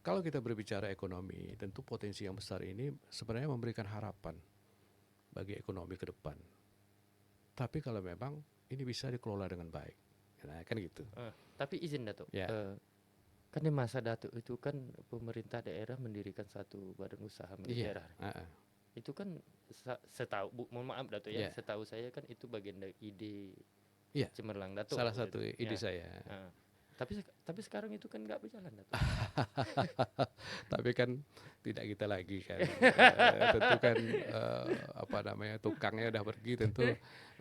Kalau kita berbicara ekonomi, tentu potensi yang besar ini sebenarnya memberikan harapan bagi ekonomi ke depan. Tapi kalau memang ini bisa dikelola dengan baik, nah kan gitu. Tapi izin Datuk, Ya, kan di masa Datuk itu kan pemerintah daerah mendirikan satu badan usaha milik iya, daerah. Itu kan mohon maaf Datuk ya, ya, setahu saya kan itu bagian dari ide iya. cemerlang Datuk Salah waktu satu itu. ide Ya. saya. Tapi sekarang itu kan nggak berjalan Datuk. Tapi kan tidak kita lagi kan. Tentu kan apa namanya tukangnya udah pergi, tentu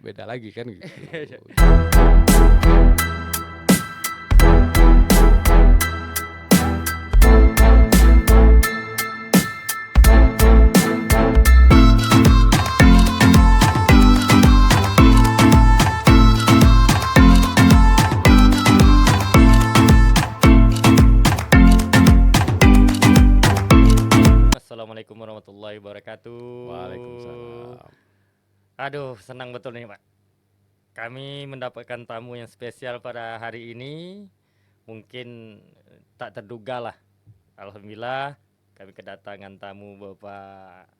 beda lagi kan gitu. Assalamualaikum warahmatullahi wabarakatuh. Waalaikumsalam. Aduh, senang betul nih Pak. Kami mendapatkan tamu yang spesial pada hari ini. Mungkin tak terduga lah. Alhamdulillah kami kedatangan tamu Bapak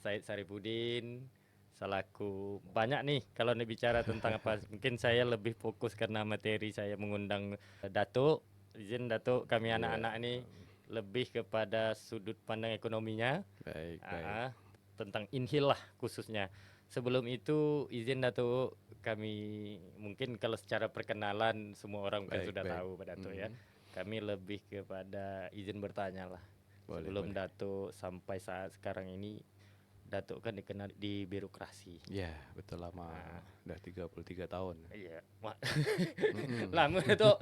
Said Saripudin selaku banyak nih kalau bicara tentang apa. Mungkin saya lebih fokus karena materi saya mengundang Datuk. Izin Datuk, kami Ya, anak-anak ini lebih kepada sudut pandang ekonominya. baik, baik. Tentang Inhil lah khususnya. Sebelum itu izin Datuk, kami mungkin kalau secara perkenalan semua orang mungkin Baik, sudah baik. tahu Pak Datuk ya. Kami lebih kepada izin bertanya lah. Boleh, Sebelum boleh. Datuk sampai saat sekarang ini, Datuk kan dikenal di birokrasi. Ya, betul lama. Udah 33 tahun. Iya, lama Datuk.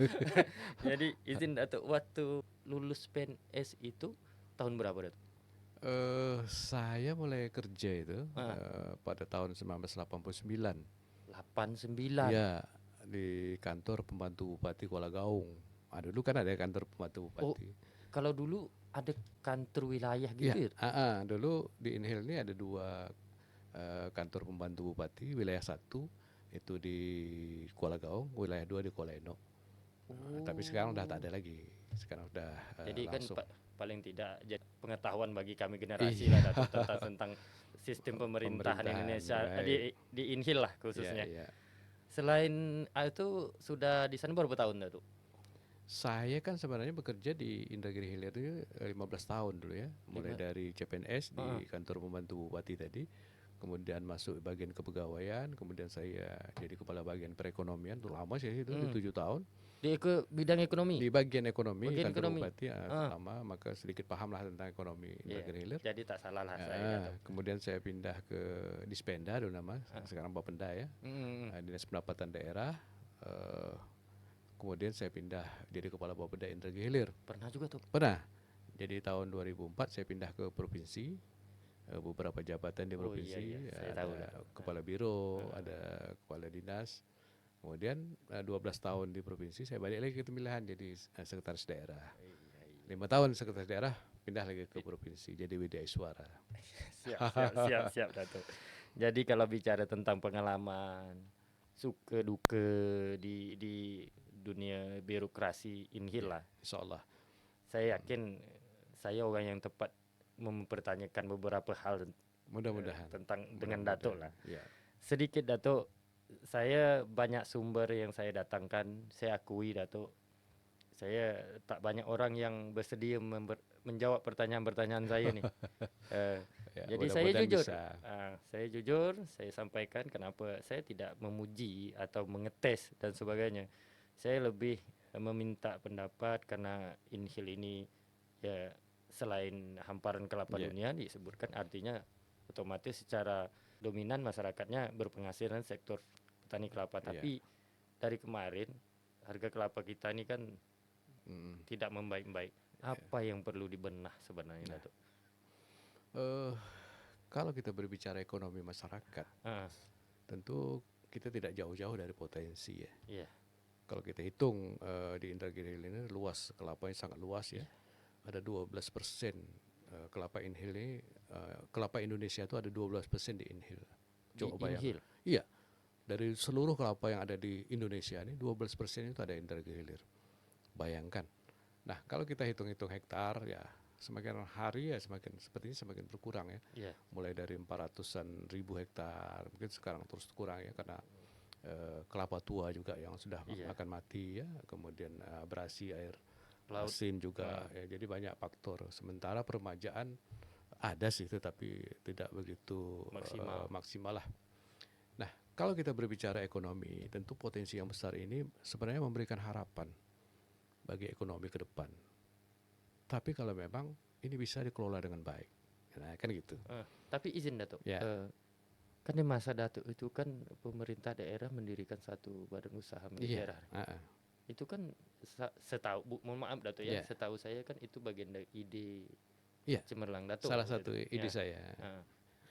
Jadi izin Datuk, waktu lulus PNS itu tahun berapa Datuk? Saya mulai kerja itu pada tahun 1989. 89. Ya, di kantor pembantu Bupati Kuala Gaung. Dulu kan ada kantor pembantu Oh, Bupati. kalau dulu ada kantor wilayah gitu Ya, ya? dulu di Inhil ini ada dua kantor pembantu Bupati. Wilayah satu itu di Kuala Gaung, wilayah dua di Kuala Eno. Tapi sekarang udah tak ada lagi. Sekarang udah Jadi kan langsung. paling tidak jadi pengetahuan bagi kami generasi Iya. lah Datuk, tentang sistem pemerintahan Indonesia Baik. di Inhil lah Ya, khususnya. ya. Selain itu sudah di sana berapa tahun Datuk? Saya kan sebenarnya bekerja di Indragiri Hilir itu 15 tahun dulu ya. Mulai dari CPNS di kantor pembantu bupati tadi, kemudian masuk bagian kepegawaian, kemudian saya jadi kepala bagian perekonomian. Itu lama sih itu, di 7 tahun. Di bidang ekonomi. Di bagian ekonomi Bagian kantor ekonomi. bupati lama, maka sedikit paham lah tentang ekonomi Indragiri Hilir. Jadi tak salah lah saya Datuk. Kemudian saya pindah ke Dispenda dulu nama, sekarang Bapenda ya, Dinas Pendapatan Daerah. Kemudian saya pindah jadi kepala Bapeda Indragiri Hilir. Pernah juga tuh. Pernah. Jadi tahun 2004 saya pindah ke provinsi, beberapa jabatan di provinsi, saya ada tahu. kepala biro, ada kepala dinas. Kemudian 12 tahun di provinsi, saya balik lagi ke pemilihan jadi sekretaris daerah. 5 tahun sekretaris daerah, pindah lagi ke provinsi jadi Widya Iswara. Siap Datuk. Jadi kalau bicara tentang pengalaman suka duka di dunia birokrasi Inhil lah, Insya Allah. saya yakin saya orang yang tepat mempertanyakan beberapa hal Mudah-mudahan. tentang dengan Datuk lah. Ya. Sedikit Datuk, saya banyak sumber yang saya datangkan, saya akui Datuk, saya tak banyak orang yang bersedia menjawab pertanyaan-pertanyaan saya nih. Jadi saya jujur, saya sampaikan kenapa saya tidak memuji atau mengetes dan sebagainya. Saya lebih meminta pendapat karena Inhil ini ya selain hamparan kelapa dunia disebutkan, artinya otomatis secara dominan masyarakatnya berpenghasilan sektor petani kelapa. Tapi dari kemarin harga kelapa kita ini kan tidak membaik-baik. Apa yang perlu dibenah sebenarnya Datuk? Kalau kita berbicara ekonomi masyarakat, tentu kita tidak jauh-jauh dari potensi ya. Kalau kita hitung di Indragiri Hilir ini luas, kelapanya sangat luas ya. Ada 12% kelapa Inhil ini, kelapa Indonesia itu ada 12% di Inhil. Coba bayangkan. Iya. Dari seluruh kelapa yang ada di Indonesia ini 12% itu ada Indragiri Hilir. Bayangkan. Nah, kalau kita hitung-hitung hektar ya semakin hari ya sepertinya semakin berkurang ya. Mulai dari 400-an ribu hektar, mungkin sekarang terus kurang ya karena kelapa tua juga yang sudah akan mati ya, kemudian abrasi air asin juga ya, jadi banyak faktor. Sementara peremajaan ada sih tetapi tidak begitu maksimal lah. Nah, kalau kita berbicara ekonomi, tentu potensi yang besar ini sebenarnya memberikan harapan bagi ekonomi ke depan. Tapi kalau memang ini bisa dikelola dengan baik, nah, kan gitu. Tapi izin Datuk, kan di masa Datuk itu kan pemerintah daerah mendirikan satu badan usaha milik daerah. Itu kan setahu, mohon maaf Datuk ya, setahu saya kan itu bagian dari ide cemerlang Datuk. Salah satu ide saya.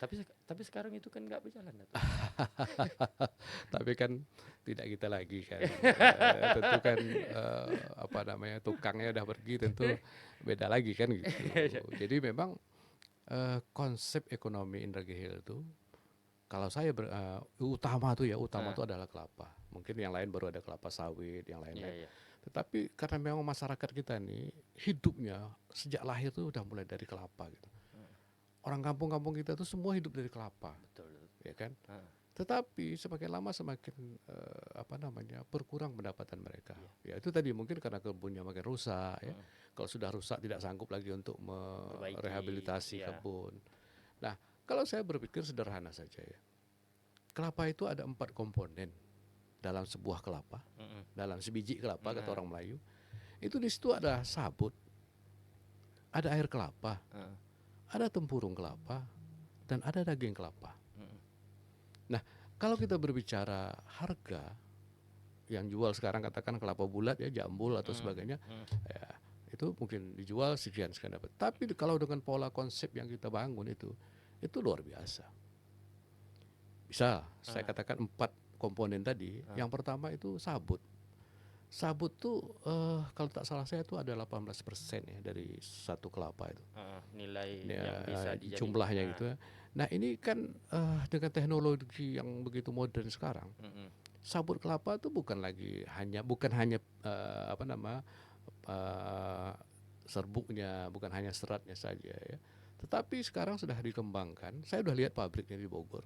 Tapi sekarang itu kan nggak berjalan Datuk. Tapi kan tidak kita lagi kan. Tentu kan tukangnya udah pergi, tentu beda lagi kan gitu. Jadi memang konsep ekonomi Indragiri itu kalau saya utama tuh adalah kelapa. Mungkin yang lain baru ada kelapa sawit, yang lain-lain. Tetapi karena memang masyarakat kita nih hidupnya sejak lahir tuh udah mulai dari kelapa gitu. Orang kampung-kampung kita tuh semua hidup dari kelapa. Betul. Ya kan? Tetapi semakin lama semakin berkurang pendapatan mereka. Ya itu tadi mungkin karena kebunnya makin rusak ya. Kalau sudah rusak tidak sanggup lagi untuk merehabilitasi kebun. Nah, kalau saya berpikir sederhana saja ya. Kelapa itu ada 4 komponen dalam sebuah kelapa. Dalam sebiji kelapa kata orang Melayu. Itu di situ ada sabut. Ada air kelapa. Ada tempurung kelapa dan ada daging kelapa. Nah, kalau kita berbicara harga yang jual sekarang katakan kelapa bulat ya, jambul atau sebagainya, ya, itu mungkin dijual sekian dapat. Tapi kalau dengan pola konsep yang kita bangun itu luar biasa. Bisa saya katakan 4 komponen tadi. Yang pertama itu sabut. Sabut tuh kalau tak salah saya itu ada 18% ya dari satu kelapa itu. Nilai yang bisa dijadikan jumlahnya gitu ya. Nah, ini kan dengan teknologi yang begitu modern sekarang. Sabut kelapa itu bukan hanya serbuknya, bukan hanya seratnya saja ya. Tetapi sekarang sudah dikembangkan. Saya sudah lihat pabriknya di Bogor.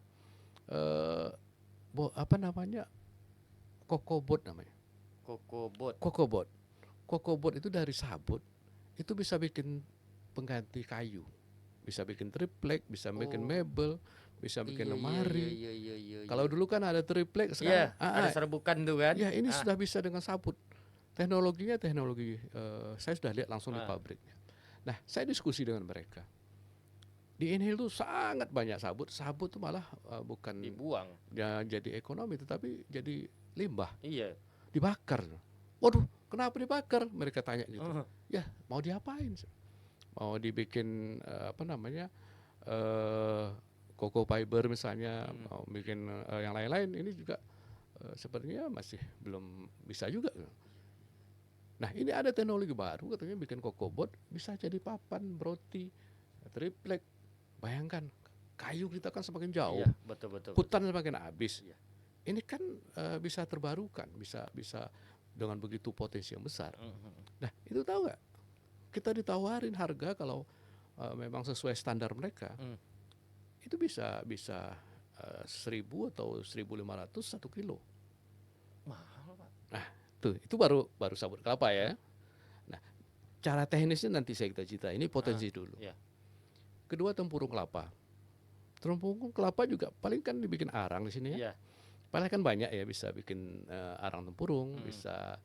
Kokobot namanya. Kokobot itu dari sabut itu bisa bikin pengganti kayu, bisa bikin triplek, bisa bikin mebel, bisa bikin lemari. Kalau dulu kan ada triplek, sekarang ada serbukan tuh kan. Ya ini sudah bisa dengan sabut. Teknologinya saya sudah lihat langsung di pabriknya. Nah, saya diskusi dengan mereka. Di Inhil tuh sangat banyak sabut. Sabut tuh malah bukan dibuang, ya jadi ekonomi, tetapi jadi limbah. Dibakar. Waduh, kenapa dibakar? Mereka tanya gitu. Ya, mau diapain? Mau dibikin coco fiber misalnya, mau bikin yang lain-lain, ini juga sepertinya masih belum bisa juga. Nah, ini ada teknologi baru katanya bikin kokobot bisa jadi papan, roti, triplek. Bayangkan, kayu kita kan semakin jauh, betul. hutan semakin habis. Ini kan bisa terbarukan, bisa dengan begitu potensi yang besar. Nah, itu tahu nggak? Kita ditawarin harga kalau memang sesuai standar mereka, itu bisa 1.000 atau 1.500 1 kilo. Mahal Pak. Nah, itu baru sabut kelapa ya. Nah, cara teknisnya nanti saya cerita. Ini potensi dulu. Kedua, tempurung kelapa. Tempurung kelapa juga paling kan dibikin arang di sini ya. Paling kan banyak ya, bisa bikin arang tempurung, bisa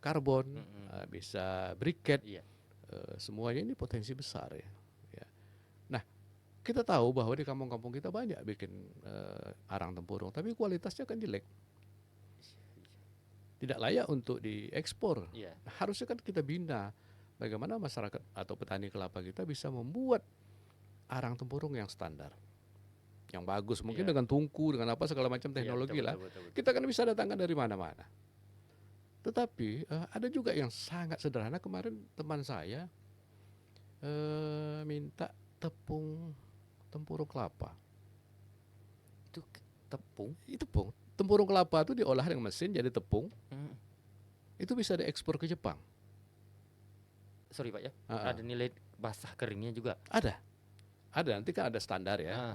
karbon, bisa briket. Semuanya ini potensi besar ya. Nah, kita tahu bahwa di kampung-kampung kita banyak bikin arang tempurung, tapi kualitasnya kan jelek. Tidak layak untuk diekspor. Nah, harusnya kan kita bina bagaimana masyarakat atau petani kelapa kita bisa membuat arang tempurung yang standar, yang bagus, mungkin dengan tungku, dengan apa segala macam teknologi lah. Betul. Kita kan bisa datangkan dari mana-mana. Tetapi ada juga yang sangat sederhana. Kemarin teman saya minta tempurung kelapa. Itu tepung? Tepung. Tempurung kelapa itu diolah dengan mesin jadi tepung. Itu bisa diekspor ke Jepang. sorry Pak ya, ada nilai basah keringnya juga. Ada nanti kan ada standar ya,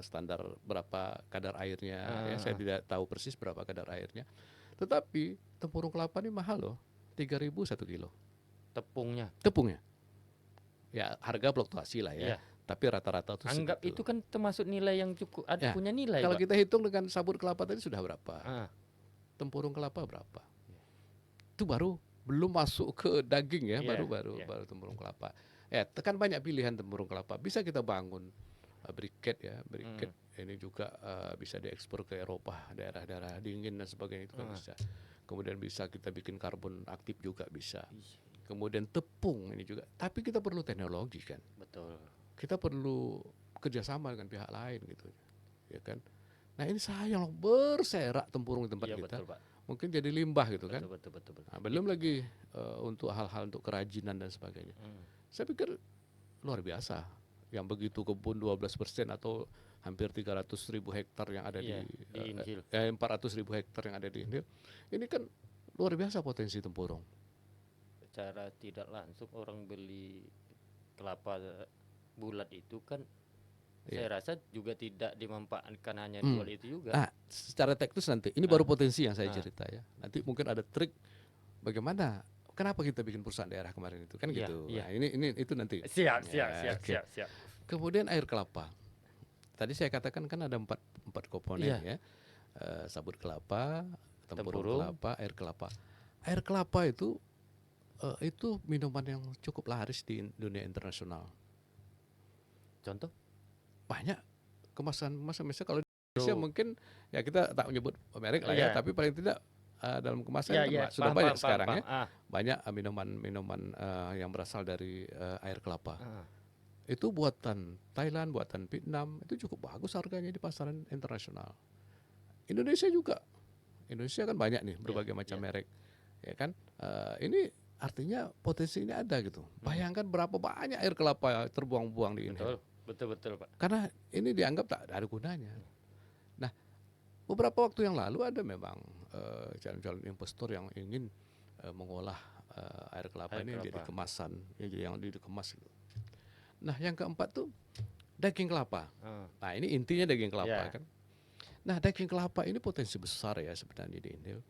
standar berapa kadar airnya ya, saya tidak tahu persis berapa kadar airnya, tetapi tempurung kelapa ini mahal loh, 3.000 1 kilo tepungnya ya, harga fluktuasi lah ya. Tapi rata-rata tuh anggap segitu. Itu kan termasuk nilai yang cukup ada, punya nilai. Kalau Pak, kita hitung dengan sabut kelapa tadi sudah berapa, tempurung kelapa berapa, itu baru belum masuk ke daging ya, baru tempurung kelapa. Kan banyak pilihan tempurung kelapa. Bisa kita bangun briket ya, briket ini juga bisa diekspor ke Eropa, daerah-daerah dingin dan sebagainya itu kan bisa. Kemudian bisa kita bikin karbon aktif juga bisa. Kemudian tepung ini juga. Tapi kita perlu teknologi kan. Betul. Kita perlu kerjasama dengan pihak lain gitu, ya kan. Nah ini sayang loh, berserak tempurung di tempat kita. Betul, Pak. Mungkin jadi limbah gitu kan. Betul. Nah, belum lagi untuk hal-hal untuk kerajinan dan sebagainya. Saya pikir luar biasa. Yang begitu kebun 12% atau hampir 300.000 hektar yang ada di Inhil. 400.000 hektar yang ada di Inhil. Ini kan luar biasa potensi tempurung. Secara tidak langsung orang beli kelapa bulat itu kan saya rasa juga tidak dimanfaatkan hanya jual itu juga. Nah, secara teknis nanti ini baru potensi yang saya cerita ya. Nanti mungkin ada trik bagaimana, kenapa kita bikin perusahaan daerah kemarin itu kan gitu. Nah, ini itu nanti. Siap. Kemudian air kelapa. Tadi saya katakan kan ada empat komponen ya. Sabut kelapa, tempurung kelapa, air kelapa. Air kelapa itu minuman yang cukup laris di dunia internasional. Contoh? Banyak kemasan misalnya kalau di Indonesia mungkin ya kita tak menyebut merek lah ya, tapi paling tidak dalam kemasan sudah banyak sekarang ya. Banyak minuman yang berasal dari air kelapa. Itu buatan Thailand, buatan Vietnam, itu cukup bagus harganya di pasaran internasional. Indonesia juga. Indonesia kan banyak nih berbagai macam merek. Ya kan? Ini artinya potensi ini ada gitu. Bayangkan berapa banyak air kelapa terbuang-buang di Indonesia. Betul Pak. Karena ini dianggap tak ada gunanya. Nah, beberapa waktu yang lalu ada memang calon-calon investor yang ingin mengolah air kelapa ini jadi kemasan, yang dikemas gitu. Nah, yang keempat tuh daging kelapa. Nah, ini intinya daging kelapa kan. Nah, daging kelapa ini potensi besar ya sebenarnya di Indonesia.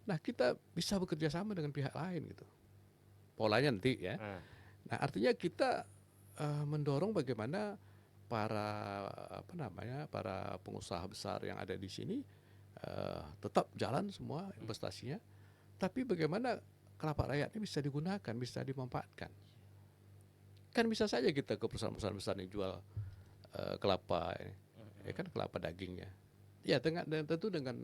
Nah, kita bisa bekerja sama dengan pihak lain gitu. Polanya nanti ya. Nah, artinya kita mendorong bagaimana para pengusaha besar yang ada di sini tetap jalan semua investasinya, tapi bagaimana kelapa rakyat ini bisa digunakan, bisa dimanfaatkan. Kan bisa saja kita ke perusahaan-perusahaan besar yang jual kelapa, ya kan, kelapa dagingnya. Ya tentu dengan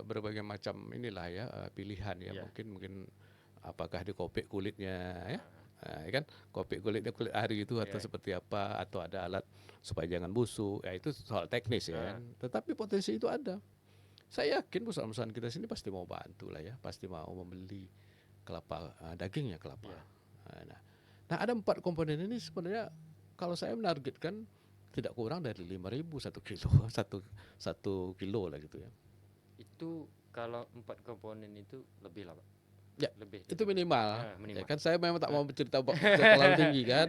berbagai macam inilah ya pilihan ya, mungkin apakah dikopek kulitnya ya. Nah, kan kopek kulitnya kulit ari itu atau seperti apa, atau ada alat supaya jangan busuk ya, itu soal teknis ya kan. Tetapi potensi itu ada. Saya yakin perusahaan-perusahaan kita sini pasti mau bantu lah ya, pasti mau membeli kelapa dagingnya kelapa. Nah ada 4 komponen ini sebenarnya kalau saya menargetkan tidak kurang dari 5.000 1 kilo lah gitu ya. Itu kalau 4 komponen itu lebih lah Pak. Ya, lebih itu minimal. Ya kan saya memang tak mau bercerita terlalu tinggi kan.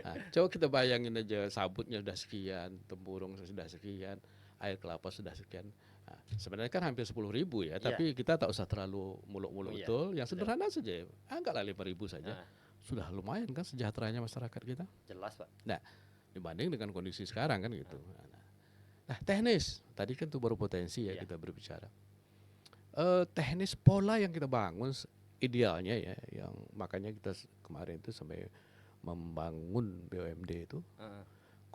Nah, coba kita bayangin aja, sabutnya sudah sekian, tempurung sudah sekian, air kelapa sudah sekian. Nah, sebenarnya kan hampir 10.000 ya, tapi kita tak usah terlalu muluk-muluk betul. Yang sederhana saja, anggaplah 5.000 saja. Sudah lumayan kan sejahteranya masyarakat kita. Jelas Pak. Nah, dibanding dengan kondisi sekarang kan gitu. Nah, teknis, tadi kan itu baru potensi ya kita berbicara. Teknis pola yang kita bangun idealnya ya, yang makanya kita kemarin itu sampai membangun BUMD itu,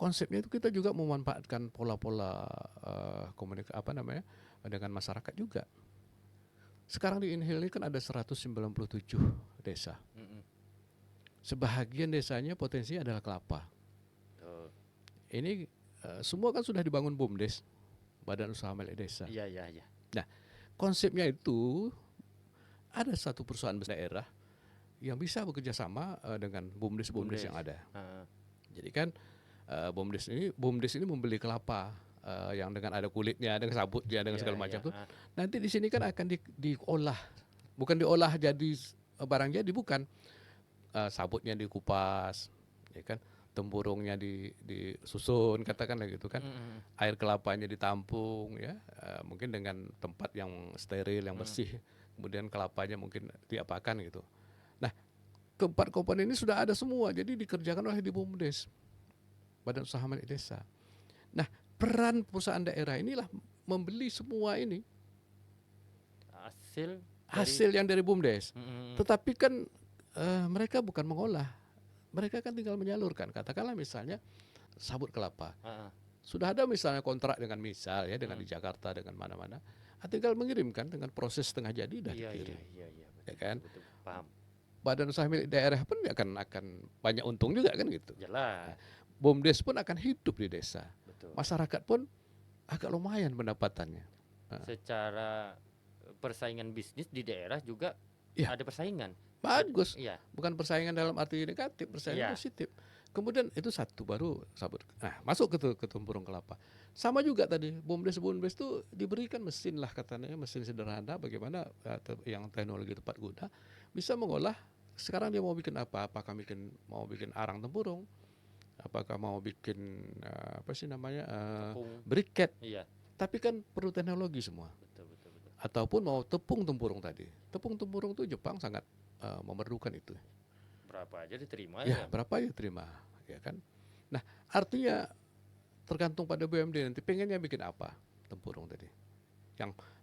konsepnya itu kita juga memanfaatkan pola-pola komunikasi dengan masyarakat juga. Sekarang di Inhil ini kan ada 197 desa. Sebahagian desanya potensinya adalah kelapa. Ini semua kan sudah dibangun BUMDes, Badan Usaha Milik Desa. Iya. Nah, konsepnya itu ada satu perusahaan daerah yang bisa bekerja sama dengan BUMDes yang ada. Jadi kan BUMDes ini membeli kelapa yang dengan ada kulitnya, dengan sabutnya, dengan segala macam tuh. Nanti di sini kan akan diolah, bukan diolah jadi barang jadi, bukan. sabutnya dikupas, ya kan, tempurungnya disusun, katakanlah gitu kan, air kelapanya ditampung, ya, mungkin dengan tempat yang steril, yang bersih, kemudian kelapanya mungkin diapakan gitu. Nah, keempat komponen ini sudah ada semua, jadi dikerjakan oleh di BUMDes, Badan Usaha Milik Desa. Nah, peran perusahaan daerah inilah membeli semua ini, hasil yang dari BUMDes. Tetapi kan mereka bukan mengolah, mereka kan tinggal menyalurkan. Katakanlah misalnya sabut kelapa, sudah ada misalnya kontrak dengan dengan di Jakarta, dengan mana-mana, tinggal mengirimkan dengan proses setengah jadi udah dikirim, ya kan. Betul, paham. Badan usaha milik daerah pun akan banyak untung juga kan gitu. Jelas. BUMDes pun akan hidup di desa. Betul. Masyarakat pun agak lumayan pendapatannya. Secara persaingan bisnis di daerah juga ada persaingan. Bagus. Bukan persaingan dalam arti negatif, persaingan positif. Kemudian itu satu, baru sabut. Nah, masuk ke tempurung kelapa. Sama juga tadi BUMDes itu diberikan mesin lah katanya, mesin sederhana bagaimana yang teknologi tepat guna bisa mengolah. Sekarang dia mau bikin apa? Apakah mau bikin arang tempurung? Apakah mau bikin briket? Tapi kan perlu teknologi semua. Betul. Ataupun mau tepung tempurung tadi. Tepung tempurung itu Jepang sangat memerlukan itu. Berapa aja diterima berapa aja terima, ya kan. Nah, artinya tergantung pada BUMD nanti pengennya bikin apa tempurung tadi.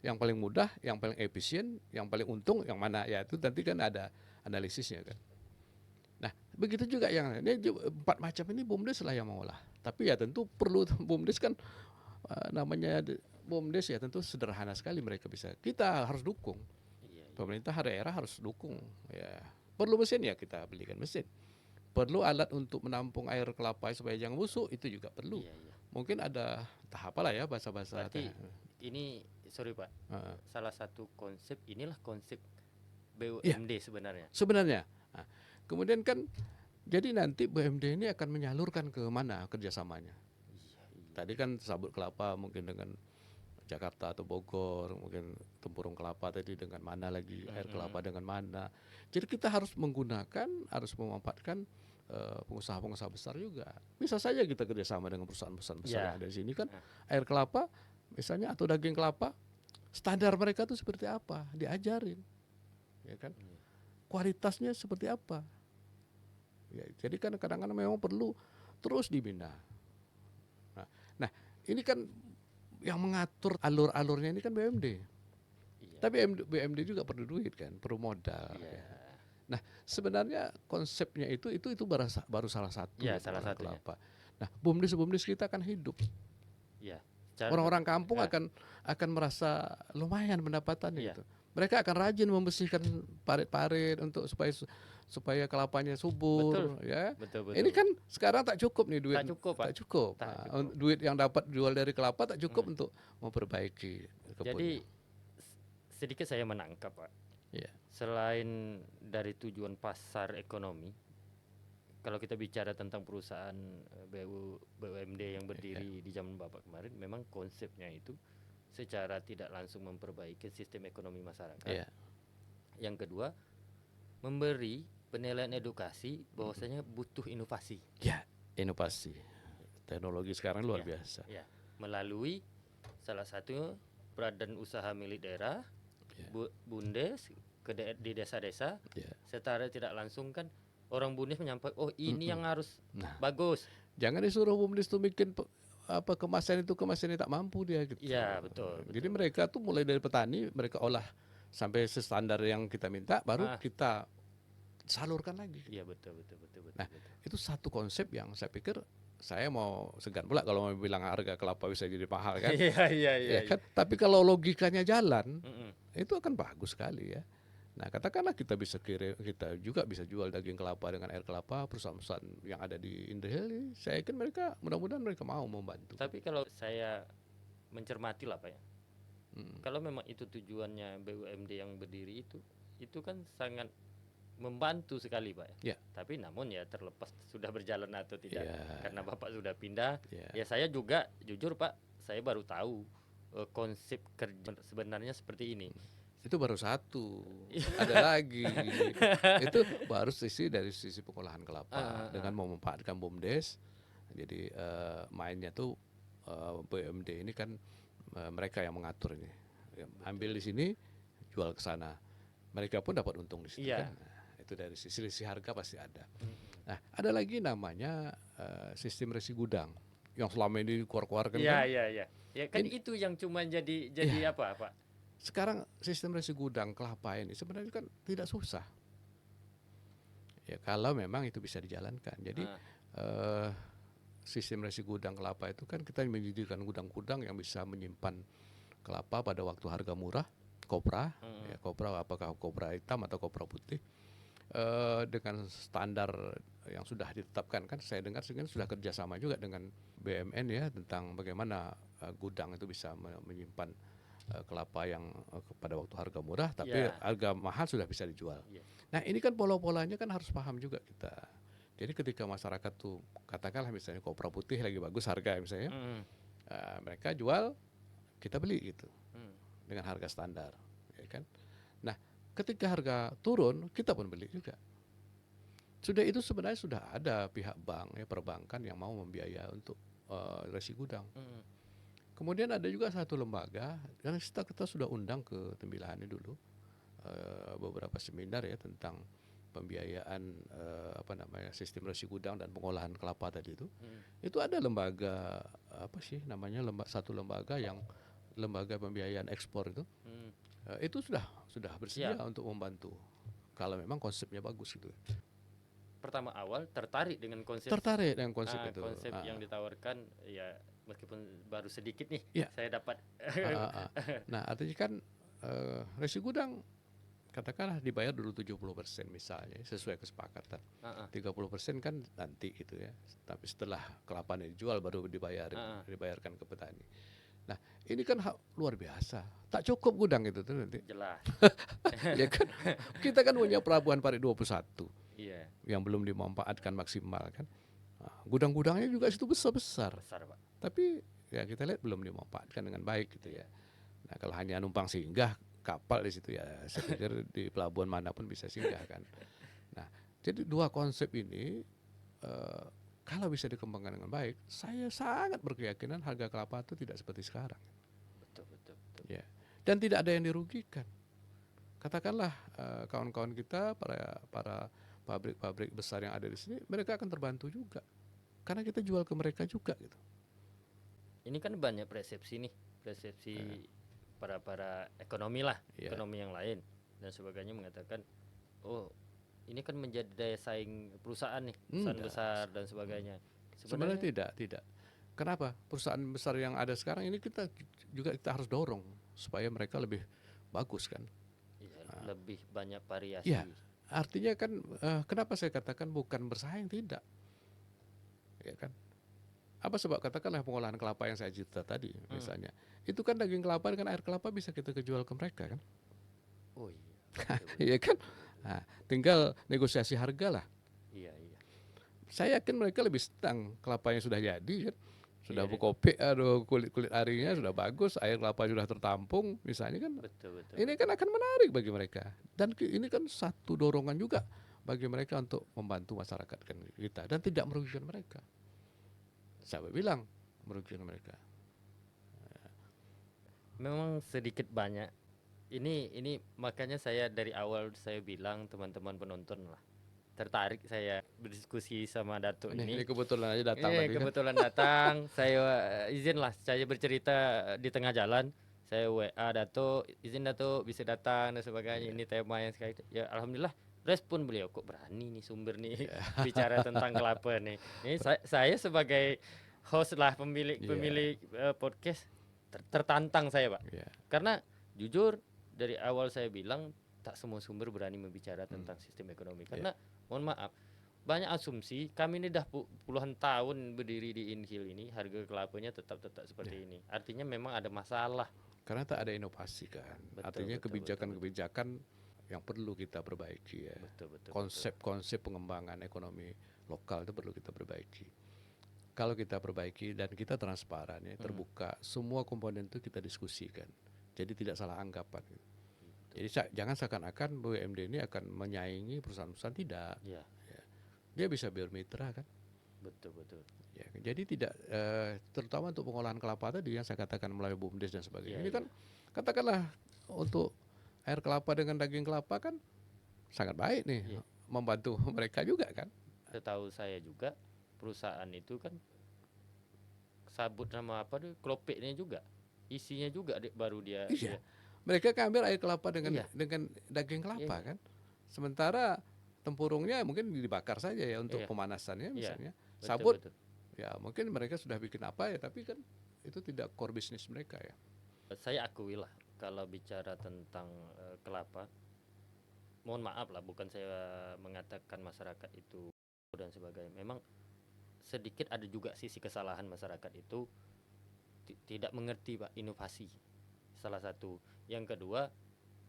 Yang paling mudah, yang paling efisien, yang paling untung yang mana, ya itu nanti kan ada analisisnya kan. Nah, begitu juga yang ini 4 macam ini BUMDes lah yang mengolah. Tapi ya tentu perlu BUMDes kan namanya BUMDes ya tentu sederhana sekali mereka bisa. Kita harus dukung. Pemerintah daerah harus dukung. Ya, perlu mesin ya kita belikan mesin. Perlu alat untuk menampung air kelapa supaya jangan busuk, itu juga perlu. Mungkin ada tahap lah ya bahasa-bahasa. Berarti ini sorry Pak. Salah satu konsep konsep BUMD sebenarnya. Nah, kemudian kan jadi nanti BUMD ini akan menyalurkan ke mana kerjasamanya. Tadi kan sabut kelapa mungkin dengan Jakarta atau Bogor, mungkin tempurung kelapa tadi dengan mana lagi, air kelapa dengan mana. Jadi kita harus memanfaatkan pengusaha-pengusaha besar juga. Bisa saja kita kerjasama dengan perusahaan-perusahaan besar yang ada di sini kan. Air kelapa misalnya atau daging kelapa, standar mereka tuh seperti apa, diajarin, ya kan. Kualitasnya seperti apa. Ya, jadi kan kadang-kadang memang perlu terus dibina. Nah, ini kan yang mengatur alur-alurnya ini kan BUMD. Tapi BUMD juga perlu duit kan, perlu modal. Ya. Nah, sebenarnya konsepnya itu baru salah satu. Salah satunya. Kelapa. Nah, BUMDes kita akan hidup. Orang-orang kampung akan merasa lumayan pendapatannya gitu. Mereka akan rajin membersihkan parit-parit untuk supaya kelapanya subur. Betul. Ini kan sekarang tak cukup nih duit. Tak cukup. Duit yang dapat jual dari kelapa tak cukup untuk memperbaiki kebunnya. Jadi sedikit saya menangkap Pak. Selain dari tujuan pasar ekonomi, kalau kita bicara tentang perusahaan BUMD yang berdiri di zaman Bapak kemarin, memang konsepnya itu secara tidak langsung memperbaiki sistem ekonomi masyarakat. Yang kedua, memberi penilaian edukasi bahwasanya butuh inovasi. Inovasi. Teknologi sekarang luar biasa. Melalui salah satu badan usaha milik daerah, BUMDes di desa-desa, secara tidak langsung kan orang BUMDes menyampaikan, oh ini yang harus bagus. Jangan disuruh BUMDes tuh bikin kemasan ini tak mampu dia gitu. Betul. Jadi mereka tuh mulai dari petani, mereka olah sampai standar yang kita minta, baru kita salurkan lagi. Betul. Nah, itu satu konsep yang saya pikir saya mau segan pula kalau mau bilang harga kelapa bisa jadi mahal kan. Kan? Tapi kalau logikanya jalan, itu akan bagus sekali ya. Nah, katakanlah kita juga bisa jual daging kelapa dengan air kelapa, perusahaan-perusahaan yang ada di Indrahili, saya yakin mudah-mudahan mereka mau membantu. Tapi kalau saya mencermati lah Pak ya, kalau memang itu tujuannya BUMD yang berdiri itu kan sangat membantu sekali Pak ya. Tapi namun ya terlepas sudah berjalan atau tidak, karena Bapak sudah pindah, ya saya juga jujur Pak, saya baru tahu konsep kerja sebenarnya seperti ini. Itu baru satu, ada lagi. Itu baru dari sisi pengolahan kelapa dengan memanfaatkan BUMDes. Jadi mainnya tuh BUMD ini kan mereka yang mengatur ini. Ambil di sini, jual ke sana. Mereka pun dapat untung di situ kan. Nah, itu dari sisi harga pasti ada. Nah, ada lagi namanya sistem resi gudang yang selama ini dikeluarkan kan. Iya. Ya kan itu yang cuma jadi apa, Pak? Sekarang sistem resi gudang kelapa ini sebenarnya kan tidak susah. Ya kalau memang itu bisa dijalankan. Jadi sistem resi gudang kelapa itu kan kita menjadikan gudang-gudang yang bisa menyimpan kelapa pada waktu harga murah, kopra, ya kopra apakah kopra hitam atau kopra putih, dengan standar yang sudah ditetapkan kan. Saya dengar sudah kerjasama juga dengan BUMN ya tentang bagaimana gudang itu bisa menyimpan kelapa yang pada waktu harga murah tapi harga mahal sudah bisa dijual. Nah ini kan pola-polanya kan harus paham juga kita. Jadi ketika masyarakat tuh katakanlah misalnya kopra putih lagi bagus harga misalnya, mereka jual, kita beli gitu dengan harga standar, ya kan. Nah ketika harga turun kita pun beli juga. Sudah itu sebenarnya sudah ada pihak bank ya perbankan yang mau membiayai untuk resi gudang. Kemudian ada juga satu lembaga yang kita sudah undang ke Tembilahan dulu beberapa seminar ya tentang pembiayaan sistem resi gudang dan pengolahan kelapa tadi itu. Itu ada lembaga apa sih namanya satu lembaga yang lembaga pembiayaan ekspor itu. Itu sudah bersedia untuk membantu kalau memang konsepnya bagus gitu. Pertama awal tertarik dengan konsep itu. Konsep yang ditawarkan ya meskipun baru sedikit nih saya dapat. Nah artinya kan resi gudang katakanlah dibayar dulu 70% misalnya sesuai kesepakatan. 30% kan nanti gitu ya. Tapi setelah kelapanya dijual baru dibayarkan ke petani. Nah ini kan luar biasa. Tak cukup gudang itu tuh nanti. Jelas. Ya kan kita kan punya pelabuhan Parit 21 yang belum dimanfaatkan maksimal kan. Gudang-gudangnya juga situ besar Pak. Tapi ya kita lihat belum dimanfaatkan dengan baik gitu ya. Nah kalau hanya numpang singgah kapal di situ ya saya pikir di pelabuhan manapun bisa singgah kan. Nah jadi dua konsep ini kalau bisa dikembangkan dengan baik, saya sangat berkeyakinan harga kelapa itu tidak seperti sekarang. Betul. Ya. Dan tidak ada yang dirugikan. Katakanlah kawan-kawan kita para pabrik-pabrik besar yang ada di sini, mereka akan terbantu juga karena kita jual ke mereka juga gitu. Ini kan banyak persepsi para ekonomi lah, ekonomi yang lain dan sebagainya mengatakan, oh ini kan menjadi daya saing perusahaan nih, perusahaan besar dan sebagainya. Sebenarnya tidak. Kenapa? Perusahaan besar yang ada sekarang ini kita harus dorong supaya mereka lebih bagus kan. Lebih banyak variasi. Ya. Artinya kan kenapa saya katakan bukan bersaing, tidak. Ya kan? Apa sebab katakanlah pengolahan kelapa yang saya cerita tadi misalnya. Itu kan daging kelapa dengan air kelapa bisa kita jual ke mereka kan. Oh iya. Iya kan? Nah, tinggal negosiasi harga lah. Iya. Saya yakin mereka lebih senang kelapanya sudah jadi kan. Sudah berkopi, kulit arinya sudah bagus, air kelapa sudah tertampung misalnya kan. Betul. Ini kan akan menarik bagi mereka. Dan ini kan satu dorongan juga bagi mereka untuk membantu masyarakat kan kita dan tidak merugikan mereka. Saya bilang merugikan mereka. Memang sedikit banyak. Ini makanya saya dari awal saya bilang teman-teman penonton lah. Tertarik saya berdiskusi sama Datuk ini. Ini kebetulan aja datang tadi. Kebetulan datang. Saya izinlah saya bercerita di tengah jalan. Saya WA Datuk, izin Datuk bisa datang dan sebagainya. Ini tema yang sekali. Ya alhamdulillah respon beliau, kok berani nih sumber nih bicara tentang kelapa nih. Ini saya sebagai host lah pemilik podcast tertantang saya Pak. Karena jujur dari awal saya bilang tak semua sumber berani membicara tentang sistem ekonomi karena mohon maaf banyak asumsi. Kami ini dah puluhan tahun berdiri di Inhil ini, harga kelapanya tetap seperti ini. Artinya memang ada masalah karena tak ada inovasi kan. Artinya kebijakan yang perlu kita perbaiki ya. Konsep-konsep pengembangan ekonomi lokal itu perlu kita perbaiki. Kalau kita perbaiki dan kita transparan ya, terbuka, semua komponen itu kita diskusikan. Jadi tidak salah anggapan. Jadi jangan seakan-akan BUMD ini akan menyaingi perusahaan-perusahaan, tidak. Ya. Ya. Dia bisa bermitra kan. Betul. Ya, jadi tidak terutama untuk pengolahan kelapa tadi yang saya katakan melalui BUMDes dan sebagainya. Ini kan katakanlah untuk air kelapa dengan daging kelapa kan sangat baik nih, membantu mereka juga kan. Setahu saya juga perusahaan itu kan sabut nama apa tuh, klopeknya juga, isinya juga baru dia. Iya. Mereka kan ambil air kelapa dengan daging kelapa kan. Sementara tempurungnya mungkin dibakar saja ya untuk pemanasannya misalnya. Sabut ya mungkin mereka sudah bikin apa ya, tapi kan itu tidak core bisnis mereka ya. Saya akui lah kalau bicara tentang kelapa, mohon maaf lah, bukan saya mengatakan masyarakat itu dan sebagainya. Memang sedikit ada juga sisi kesalahan masyarakat itu tidak mengerti Pak inovasi, salah satu. Yang kedua,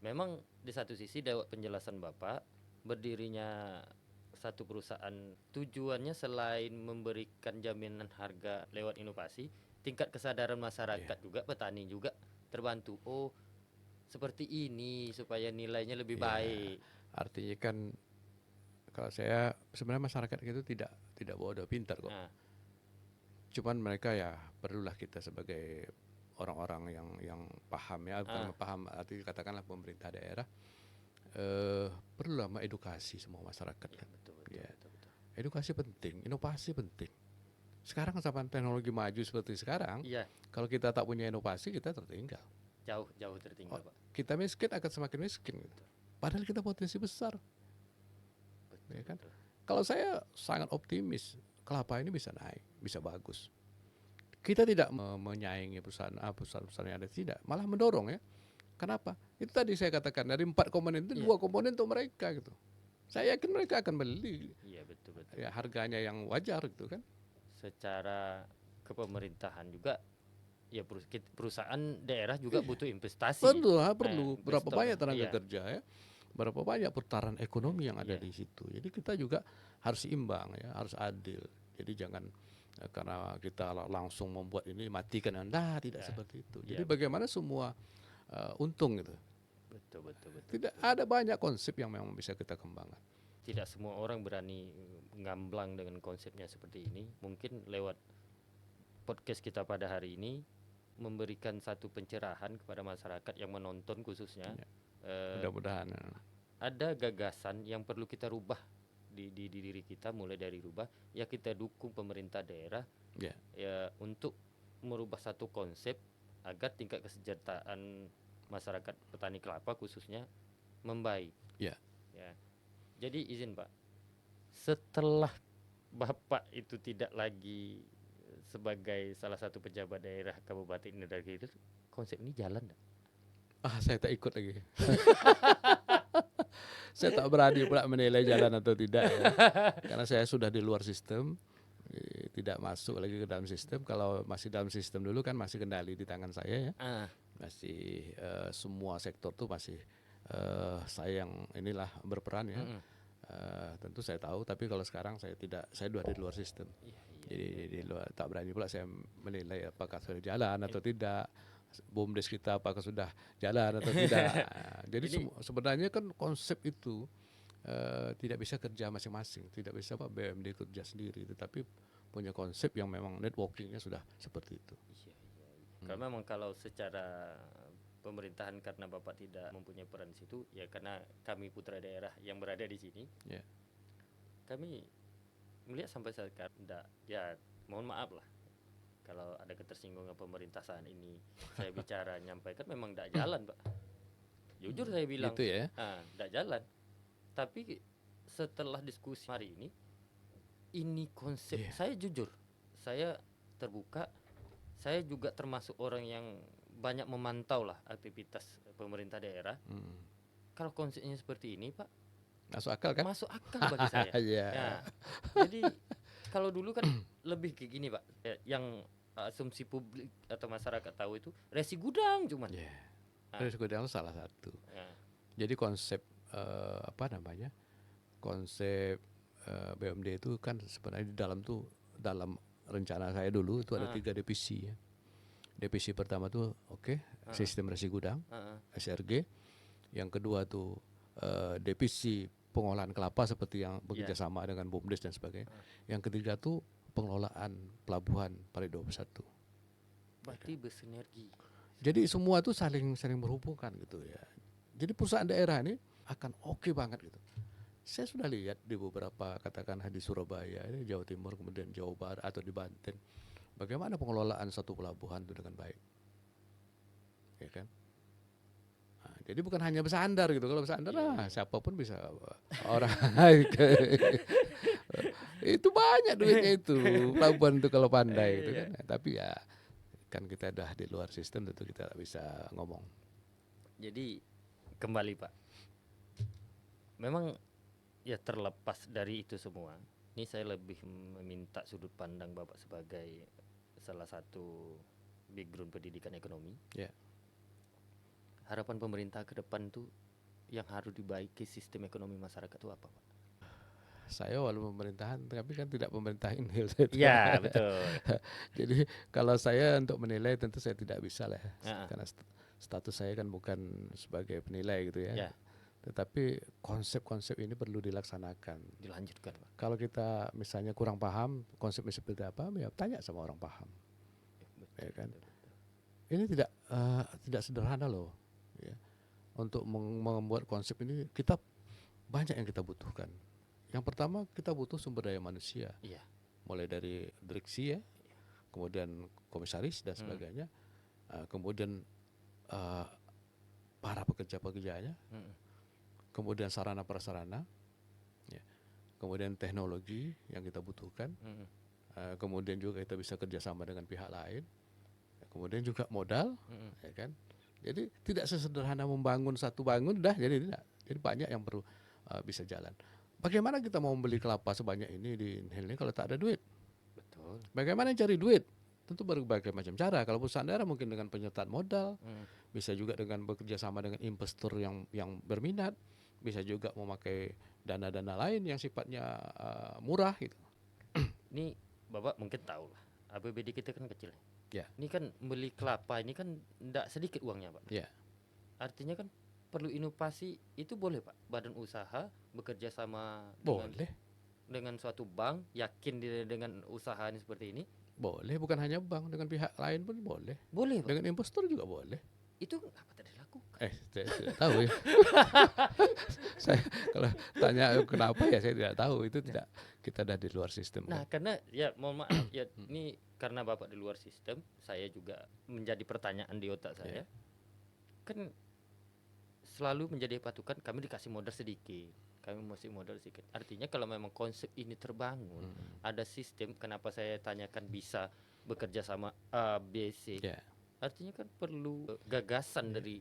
memang di satu sisi lewat penjelasan Bapak, berdirinya satu perusahaan tujuannya selain memberikan jaminan harga lewat inovasi, tingkat kesadaran masyarakat juga, petani juga terbantu. Oh, seperti ini supaya nilainya lebih baik. Artinya kan kalau saya sebenarnya masyarakat itu tidak bodoh, pintar kok. Cuman mereka ya perlulah kita sebagai orang-orang yang paham ya, bukan paham arti katakanlah pemerintah daerah perlulah mengedukasi semua masyarakat kan. Betul. Edukasi penting, inovasi penting. Sekarang zaman teknologi maju seperti sekarang, kalau kita tak punya inovasi kita tertinggal. Jauh tertinggal, Pak. Kita miskin akan semakin miskin gitu. Padahal kita potensi besar. Ya kan? Kalau saya sangat optimis, kelapa ini bisa naik, bisa bagus. Kita tidak menyaingi perusahaan-perusahaan yang ada, tidak, malah mendorong ya. Kenapa? Itu tadi saya katakan dari 4 komponen itu 2 komponen untuk mereka gitu. Saya yakin mereka akan beli. Iya, betul. Ya harganya yang wajar gitu kan. Secara kepemerintahan juga ya perusahaan daerah juga butuh investasi. Betul, perlu. Berapa banyak tenaga kerja ya. Berapa banyak putaran ekonomi yang ada di situ. Jadi kita juga harus imbang ya, harus adil. Jadi jangan karena kita langsung membuat ini matikan Anda, tidak seperti itu. Jadi bagaimana semua untung gitu. Betul. Tidak ada banyak konsep yang memang bisa kita kembangkan. Tidak semua orang berani ngamblang dengan konsepnya seperti ini. Mungkin lewat podcast kita pada hari ini memberikan satu pencerahan kepada masyarakat yang menonton khususnya. Mudah-mudahan ada gagasan yang perlu kita rubah di diri kita, mulai dari rubah ya, kita dukung pemerintah daerah ya untuk merubah satu konsep agar tingkat kesejahteraan masyarakat petani kelapa khususnya membaik. Ya. Jadi izin Pak, setelah Bapak itu tidak lagi sebagai salah satu pejabat daerah Kabupaten Indragiri, konsep ini jalan enggak? Saya tak ikut lagi. Saya tak berani pula menilai jalan atau tidak ya. Karena saya sudah di luar sistem, tidak masuk lagi ke dalam sistem. Kalau masih dalam sistem dulu kan masih kendali di tangan saya ya. Masih semua sektor tuh masih saya yang inilah berperan ya. Tentu saya tahu, tapi kalau sekarang saya tidak, saya sudah di luar sistem. Jadi di luar, tak berani pula saya menilai apakah sudah jalan atau tidak. BUMDes kita apakah sudah jalan atau tidak. Jadi sebenarnya kan konsep itu tidak bisa kerja masing-masing, tidak bisa Pak BUMD kerja sendiri, tetapi punya konsep yang memang networkingnya sudah seperti itu. Karena memang kalau secara pemerintahan, karena Bapak tidak mempunyai peran di situ, ya karena kami putra daerah yang berada di sini, kami melihat sampai sekarang ya mohon maaf lah kalau ada ketersinggungan pemerintah saat ini saya bicara nyampaikan memang tidak jalan Pak, jujur saya bilang gitu ya, tidak jalan. Tapi setelah diskusi hari ini konsep saya jujur, saya terbuka, saya juga termasuk orang yang banyak memantau lah aktivitas pemerintah daerah. Kalau konsepnya seperti ini Pak, masuk akal kan? Masuk akal bagi saya. Jadi kalau dulu kan lebih kayak gini Pak, yang asumsi publik atau masyarakat tahu itu resi gudang cuman. Resi gudang salah satu. Jadi konsep konsep BUMD itu kan sebenarnya di dalam rencana saya dulu itu ada 3 divisi ya. Divisi pertama tuh sistem resi gudang, SRG. Yang kedua tuh divisi pengolahan kelapa seperti yang bekerja sama dengan BUMDes dan sebagainya. Yang ketiga tuh pengelolaan pelabuhan Parit 21. Berarti bersinergi. Jadi semua tuh saling berhubungan gitu ya. Jadi perusahaan daerah ini akan oke banget gitu. Saya sudah lihat di beberapa katakanlah di Surabaya, ini Jawa Timur, kemudian Jawa Barat atau di Banten, bagaimana pengelolaan satu pelabuhan itu dengan baik, ya kan? Nah, jadi bukan hanya bersandar gitu. Kalau bersandar, siapapun bisa orang itu banyak duitnya itu pelabuhan itu kalau pandai gitu kan. Tapi ya kan kita udah di luar sistem, tentu kita tak bisa ngomong. Jadi kembali Pak, memang ya terlepas dari itu semua, ini saya lebih meminta sudut pandang Bapak sebagai salah satu background pendidikan ekonomi. Harapan pemerintah ke depan tuh yang harus dibaiki sistem ekonomi masyarakat itu apa Pak? Saya walau pemerintahan tapi kan tidak pemerintahin. Iya betul. Jadi kalau saya untuk menilai tentu saya tidak bisa lah karena status saya kan bukan sebagai penilai gitu ya. Tetapi konsep-konsep ini perlu dilaksanakan, dilanjutkan Pak. Kalau kita misalnya kurang paham konsepnya seperti apa, ya tanya sama orang paham. Ya kan? Ini tidak sederhana loh ya. Untuk membuat konsep ini kita banyak yang kita butuhkan. Yang pertama kita butuh sumber daya manusia, mulai dari direksi ya, kemudian komisaris dan sebagainya, kemudian para pekerja-pekerjanya, kemudian sarana prasarana, ya, kemudian teknologi yang kita butuhkan, kemudian juga kita bisa kerjasama dengan pihak lain, kemudian juga modal, ya kan. Jadi tidak sesederhana membangun satu bangun dah, jadi tidak. Jadi banyak yang perlu bisa jalan. Bagaimana kita mau membeli kelapa sebanyak ini di Nihil ini kalau tak ada duit? Betul. Bagaimana cari duit? Tentu berbagai macam cara. Kalau perusahaan daerah mungkin dengan penyertaan modal, bisa juga dengan bekerja sama dengan investor yang berminat, bisa juga memakai dana-dana lain yang sifatnya murah gitu. Ini Bapak mungkin tahu lah, APBD kita kan kecil. Ya. Ini kan beli kelapa ini kan tidak sedikit uangnya Pak. Ya. Artinya kan perlu inovasi, itu boleh Pak, badan usaha bekerja sama dengan suatu bank, yakin dengan usaha ini seperti ini? Boleh, bukan hanya bank, dengan pihak lain pun boleh. Boleh Pak? Dengan investor juga boleh. Itu apa tadi dilakukan? Saya tidak tahu ya. Saya kalau tanya kenapa ya saya tidak tahu, itu tidak, kita ada di luar sistem. Nah kan? Karena ya mohon maaf ya ini karena Bapak di luar sistem, saya juga menjadi pertanyaan di otak saya. Kan selalu menjadi patokan, kami dikasih modal sedikit, kami masih modal sedikit. Artinya kalau memang konsep ini terbangun, ada sistem, kenapa saya tanyakan bisa bekerja sama A, B, C. Artinya kan perlu gagasan dari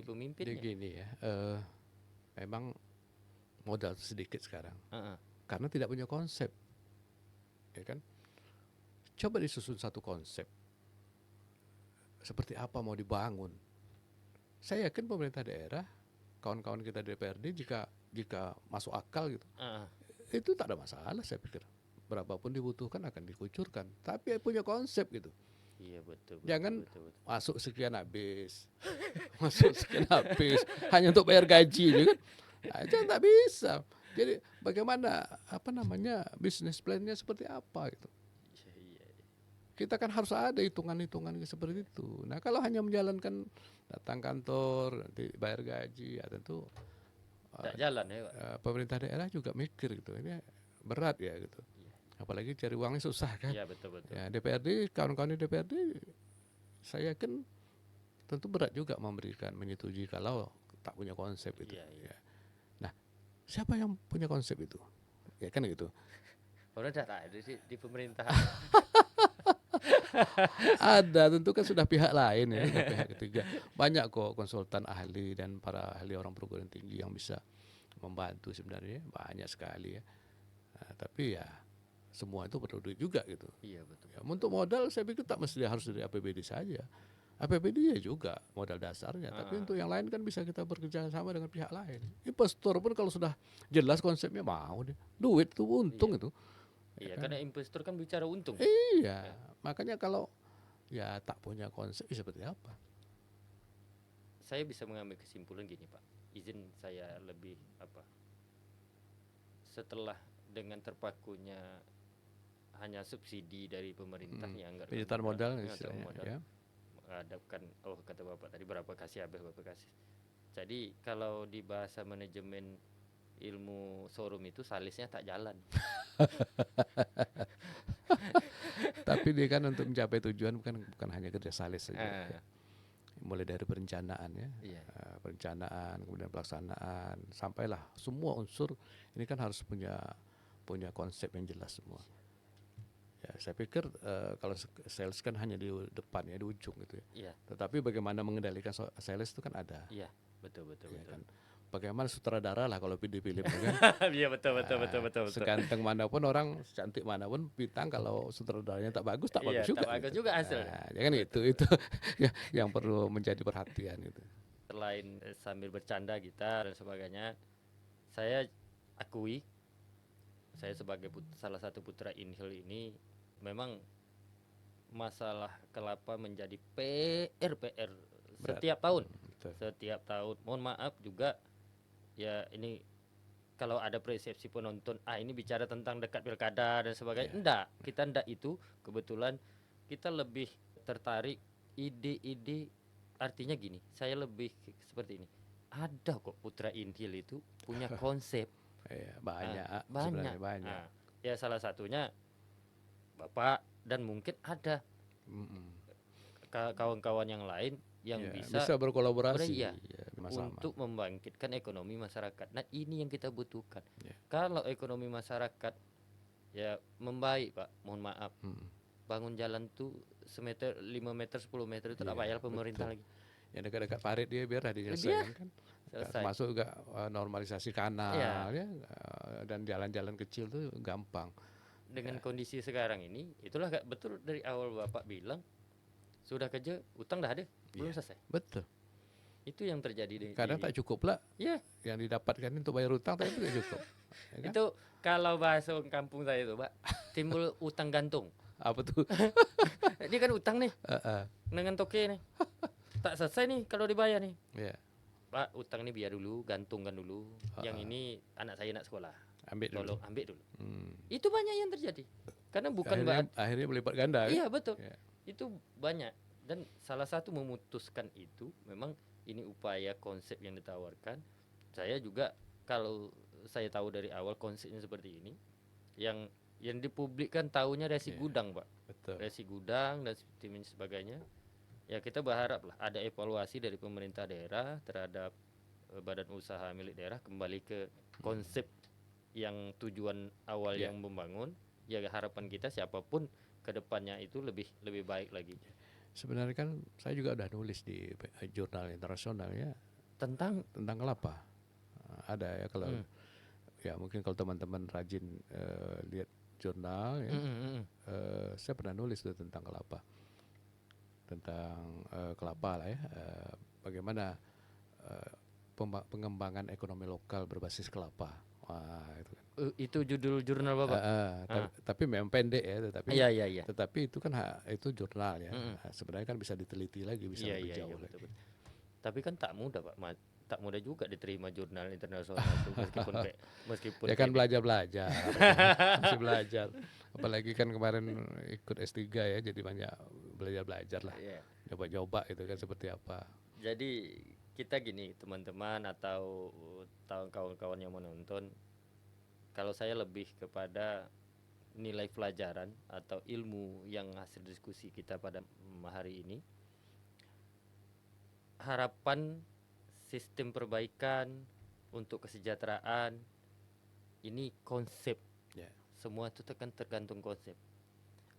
pemimpinnya. Gini ya, memang modal sedikit sekarang, karena tidak punya konsep, ya kan? Coba disusun satu konsep, seperti apa mau dibangun. Saya yakin pemerintah daerah, kawan-kawan kita DPRD jika masuk akal gitu, itu tak ada masalah saya pikir. Berapapun dibutuhkan akan dikucurkan, tapi punya konsep gitu. Iya betul. Jangan betul. Masuk sekian habis, masuk sekian habis hanya untuk bayar gaji, gitu kan? Aja tak bisa. Jadi bagaimana bisnis plan-nya seperti apa gitu. Kita kan harus ada hitungan-hitungan seperti itu. Nah kalau hanya menjalankan datang kantor, nanti bayar gaji, ya tentu tak jalan ya Pak. Pemerintah daerah juga mikir gitu, ini berat ya gitu. Apalagi cari uangnya susah kan. Iya betul. Ya DPRD, kawan-kawan di DPRD, saya yakin tentu berat juga menyetujui kalau tak punya konsep itu. Ya. Nah siapa yang punya konsep itu? Ya kan gitu. Orang tidak ada di pemerintahan. Ada, tentu kan sudah pihak lain ya, pihak ketiga. Banyak kok konsultan ahli dan para ahli orang perguruan tinggi yang bisa membantu sebenarnya, banyak sekali ya. Nah, tapi ya semua itu perlu duit juga gitu. Iya betul. Ya, untuk modal saya pikir tak mesti harus dari APBD saja. APBD ya juga modal dasarnya, tapi untuk yang lain kan bisa kita bekerja sama dengan pihak lain. Investor pun kalau sudah jelas konsepnya mau deh. Duit itu untung itu. Iya, karena investor kan bicara untung. Iya, makanya kalau tak punya konsep seperti apa? Saya bisa mengambil kesimpulan gini Pak. izin saya lebih setelah dengan terpakunya hanya subsidi dari pemerintah yang enggak penjutaan modal ya. Menghadapkan kata Bapak tadi berapa kasih habis berapa kasih. Jadi kalau di bahasa manajemen ilmu showroom itu salisnya tak jalan. Tapi dia kan untuk mencapai tujuan bukan hanya kerja salis saja. Ya. Mulai dari perencanaan perencanaan, kemudian pelaksanaan, sampailah semua unsur ini kan harus punya konsep yang jelas semua. Ya, saya pikir kalau sales kan hanya di depan ya, di ujung gitu ya. Tetapi bagaimana mengendalikan sales itu kan ada. Iya, betul. Kan? Bagaimana sutradara lah kalau di film kan. Iya betul. Seganteng manapun orang, secantik manapun bintang, kalau sutradaranya tak bagus bagus juga. Tak bagus juga hasilnya. Ya kan itu yang perlu menjadi perhatian itu. Selain sambil bercanda gitar dan sebagainya, saya akui saya sebagai salah satu putra Inhil ini memang masalah kelapa menjadi PR setiap tahun. Setiap tahun. Mohon maaf juga ya, ini kalau ada persepsi penonton ini bicara tentang dekat pilkada dan sebagainya. Enggak, kita enggak itu. Kebetulan kita lebih tertarik ide-ide, artinya gini, saya lebih seperti ini. Ada kok putra Inhil itu punya konsep. Banyak. Ya salah satunya Bapak dan mungkin ada kawan-kawan yang lain yang bisa berkolaborasi untuk membangkitkan ekonomi masyarakat. Nah, ini yang kita butuhkan. Kalau ekonomi masyarakat ya membaik, Pak, mohon maaf. Bangun jalan tuh semeter, 5 meter, 10 meter itu tak bayar pemerintah lagi. Yang dekat-dekat parit dia biarlah diselesaikan kan. Termasuk juga normalisasi kanal dan jalan-jalan kecil tuh gampang. Dengan kondisi sekarang ini, itulah betul dari awal Bapak bilang sudah kerja, utang dah ada, belum selesai. Betul. Itu yang terjadi. Kadang tak cukup lah. Yang didapatkan untuk bayar utang tapi tidak cukup. Kan? Itu kalau bahasa kampung saya itu, Pak, timbul utang gantung. Apa tuh? Dia kan utang nih. Dengan toke nih. Tak selesai nih kalau dibayar nih. Pak, utang nih biar dulu, gantungkan dulu. Yang ini anak saya nak sekolah. Ambil dulu. Itu banyak yang terjadi. Karena bukan akhirnya melipat ganda. Iya, betul. Itu banyak. Dan salah satu memutuskan itu memang ini upaya konsep yang ditawarkan. Saya juga kalau saya tahu dari awal konsepnya seperti ini, yang dipublikkan tahunya resi gudang, Pak. Betul. Resi gudang dan sebagainya. Ya kita berharap lah ada evaluasi dari pemerintah daerah terhadap badan usaha milik daerah kembali ke konsep yang tujuan awal yang membangun. Ya harapan kita siapapun kedepannya itu lebih baik lagi. Sebenarnya kan saya juga udah nulis di jurnal internasional ya tentang kelapa. Ada ya kalau ya mungkin kalau teman-teman rajin lihat jurnal ya. Saya pernah nulis tuh tentang kelapa. Tentang kelapa lah ya. Bagaimana pengembangan ekonomi lokal berbasis kelapa. Wah, itu kan. Itu judul jurnal Bapak. Tapi memang pendek ya, Iya. Tetapi itu kan itu jurnal ya. Sebenarnya kan bisa diteliti lagi, bisa lebih jauh lagi. Betul. Tapi kan tak mudah, Pak. Tak mudah juga diterima jurnal internasional itu meskipun ya kan belajar masih belajar. Apalagi kan kemarin ikut S3 ya, jadi banyak belajar lah. Coba-coba itu kan seperti apa. Jadi kita gini teman-teman atau kawan-kawan yang menonton, kalau saya lebih kepada nilai pelajaran atau ilmu yang hasil diskusi kita pada hari ini, harapan sistem perbaikan untuk kesejahteraan ini konsep. Semua itu tergantung konsep.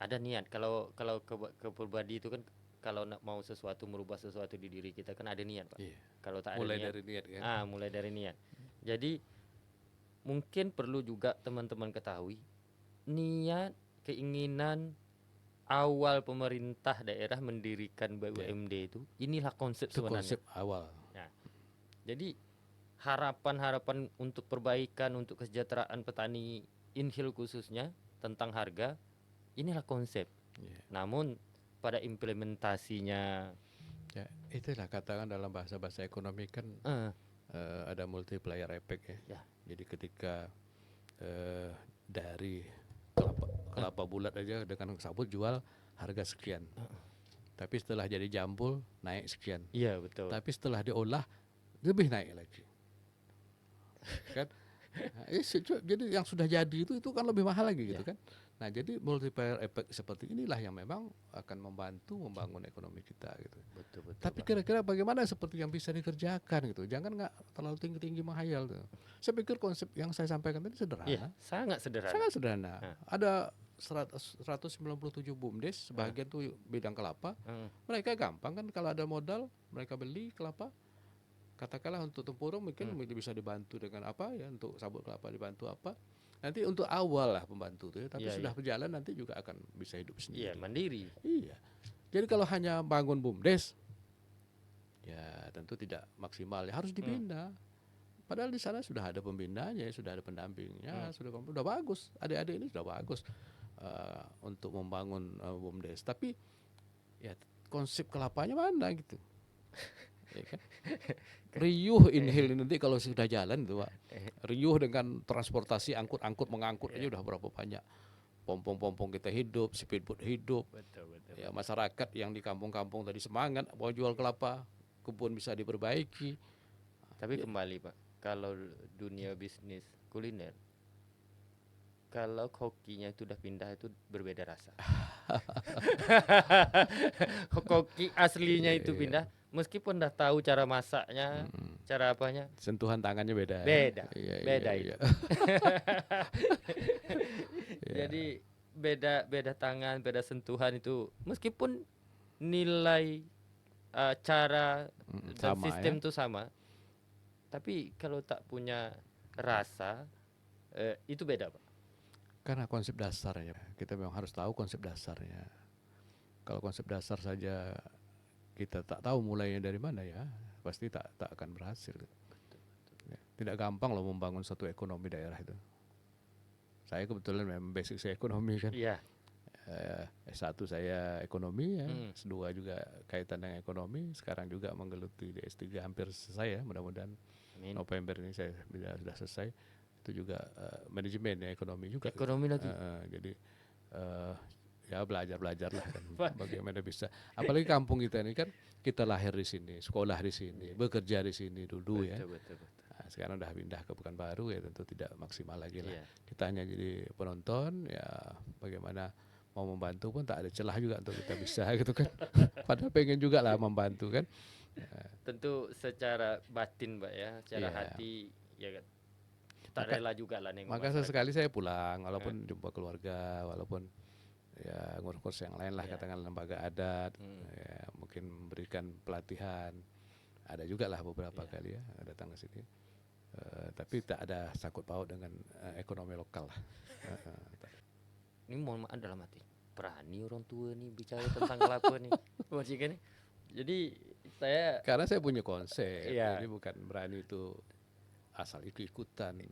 Ada niat. Kalau ke pribadi itu kan kalau nak mau sesuatu, merubah sesuatu di diri kita kan ada niat, Pak. Kalau tak ada mulai dari niat kan. Mulai dari niat. Jadi mungkin perlu juga teman-teman ketahui niat, keinginan awal pemerintah daerah mendirikan BUMD itu, inilah konsep sebenarnya. Konsep awal. Nah, jadi harapan-harapan untuk perbaikan, untuk kesejahteraan petani Inhil khususnya tentang harga, inilah konsep. Namun pada implementasinya, itulah katakan dalam bahasa ekonomi kan ada multiplier effect ya. Jadi ketika dari kelapa bulat aja dengan sabut jual harga sekian. Tapi setelah jadi jambul naik sekian. Iya, betul. Tapi setelah diolah lebih naik lagi. Kan? Jadi yang sudah jadi itu kan lebih mahal lagi gitu kan. Nah, jadi multiplier effect seperti inilah yang memang akan membantu membangun ekonomi kita gitu. Betul. Tapi kira-kira bagaimana seperti yang bisa dikerjakan gitu. Jangan nggak terlalu tinggi-tinggi menghayal tuh. Saya pikir konsep yang saya sampaikan tadi sederhana. Iya, sangat sederhana. Sangat sederhana. Ada 197 BUMDes, sebagian tuh bidang kelapa. Mereka gampang kan kalau ada modal, mereka beli kelapa. Katakanlah untuk tempurung mungkin bisa dibantu dengan apa ya, untuk sabut kelapa dibantu apa. Nanti untuk awal lah pembantu tuh ya, tapi sudah berjalan nanti juga akan bisa hidup sendiri. Iya, mandiri. Iya. Jadi kalau hanya bangun BUMDes, ya tentu tidak maksimal, ya harus dibina. Padahal di sana sudah ada pembinanya, sudah ada pendampingnya, sudah bagus. Adik-adik ini sudah bagus untuk membangun BUMDes. Tapi ya konsep kelapanya mana gitu. Ya kan? Riuh inhil nanti kalau sudah jalan itu Pak. Riuh dengan transportasi angkut-angkut mengangkut aja udah berapa banyak. Pompong-pompong kita hidup, speedboat hidup. Betul. Ya masyarakat yang di kampung-kampung tadi semangat mau jual kelapa, kebun bisa diperbaiki. Tapi kembali Pak, kalau dunia bisnis kuliner, kalau kokinya itu udah pindah itu berbeda rasa. Koki aslinya itu pindah, meskipun udah tahu cara masaknya, cara apanya, sentuhan tangannya beda. Beda Iya. Jadi beda tangan, beda sentuhan itu, meskipun nilai cara dan sistem itu sama, tapi kalau tak punya rasa itu beda Pak. Karena konsep dasarnya, kita memang harus tahu konsep dasarnya. Kalau konsep dasar saja kita tak tahu mulainya dari mana ya, pasti tak akan berhasil. Ya, tidak gampang loh membangun satu ekonomi daerah itu. Saya kebetulan memang basic saya ekonomi kan. Iya. S1 saya ekonomi ya, S2 juga kaitan dengan ekonomi, sekarang juga menggeluti di S3 hampir selesai ya, mudah-mudahan November ini saya sudah selesai. Itu juga manajemen ya, ekonomi juga. Ekonomi lagi. Jadi ya belajar lah kan, bagaimana bisa. Apalagi kampung kita ini kan, kita lahir di sini, sekolah di sini, bekerja di sini dulu ya. Betul. Nah, sekarang udah pindah ke Pekanbaru ya, tentu tidak maksimal lagi lah. Kita hanya jadi penonton ya, bagaimana mau membantu pun tak ada celah juga untuk kita bisa gitu kan. Padahal pengen juga lah membantu kan. Tentu secara batin Pak ya, secara hati ya kan. Tak rela juga lah nengok. Maka sesekali saya pulang, walaupun jumpa keluarga, walaupun ya ngurus-ngurus yang lain lah, katakan lembaga adat, ya, mungkin memberikan pelatihan. Ada juga lah beberapa kali ya datang ke sini. Tapi tak ada sakut paut dengan ekonomi lokal lah. Ini mohon maaf dalam hati, berani orang tua nih bicara tentang kelapa nih, maksudnya nih. Jadi karena saya punya konsep, jadi bukan berani itu asal ikut-ikutan,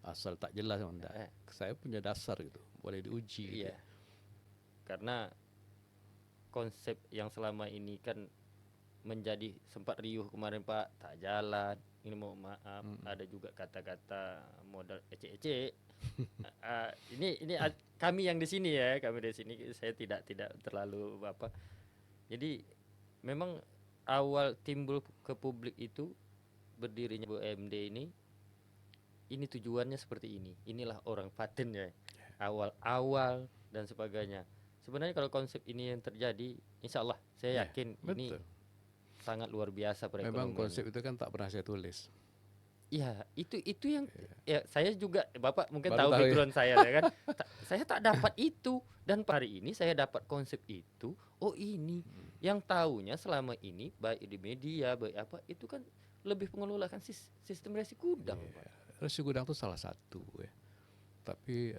asal tak jelas enggak. Saya punya dasar gitu, boleh diuji. Iya. Gitu. Karena konsep yang selama ini kan menjadi sempat riuh kemarin Pak, tak jalan. Ini mohon maaf, ada juga kata-kata modal ecek-ecek. Ini kami yang di sini ya, saya tidak terlalu apa. Jadi memang awal timbul ke publik itu berdirinya BUMD ini tujuannya seperti ini. Inilah orang paten ya. Awal dan sebagainya. Sebenarnya kalau konsep ini yang terjadi, insya Allah saya yakin ini sangat luar biasa perekonomian. Memang konsep itu kan tak pernah saya tulis. Iya, itu yang ya saya juga, Bapak mungkin tahu background saya ya kan. Saya tak dapat itu, dan hari ini saya dapat konsep itu. Oh ini yang tahunya selama ini baik di media, baik apa itu kan lebih pengelolaan sistem resi gudang. Resi gudang itu salah satu ya. Tapi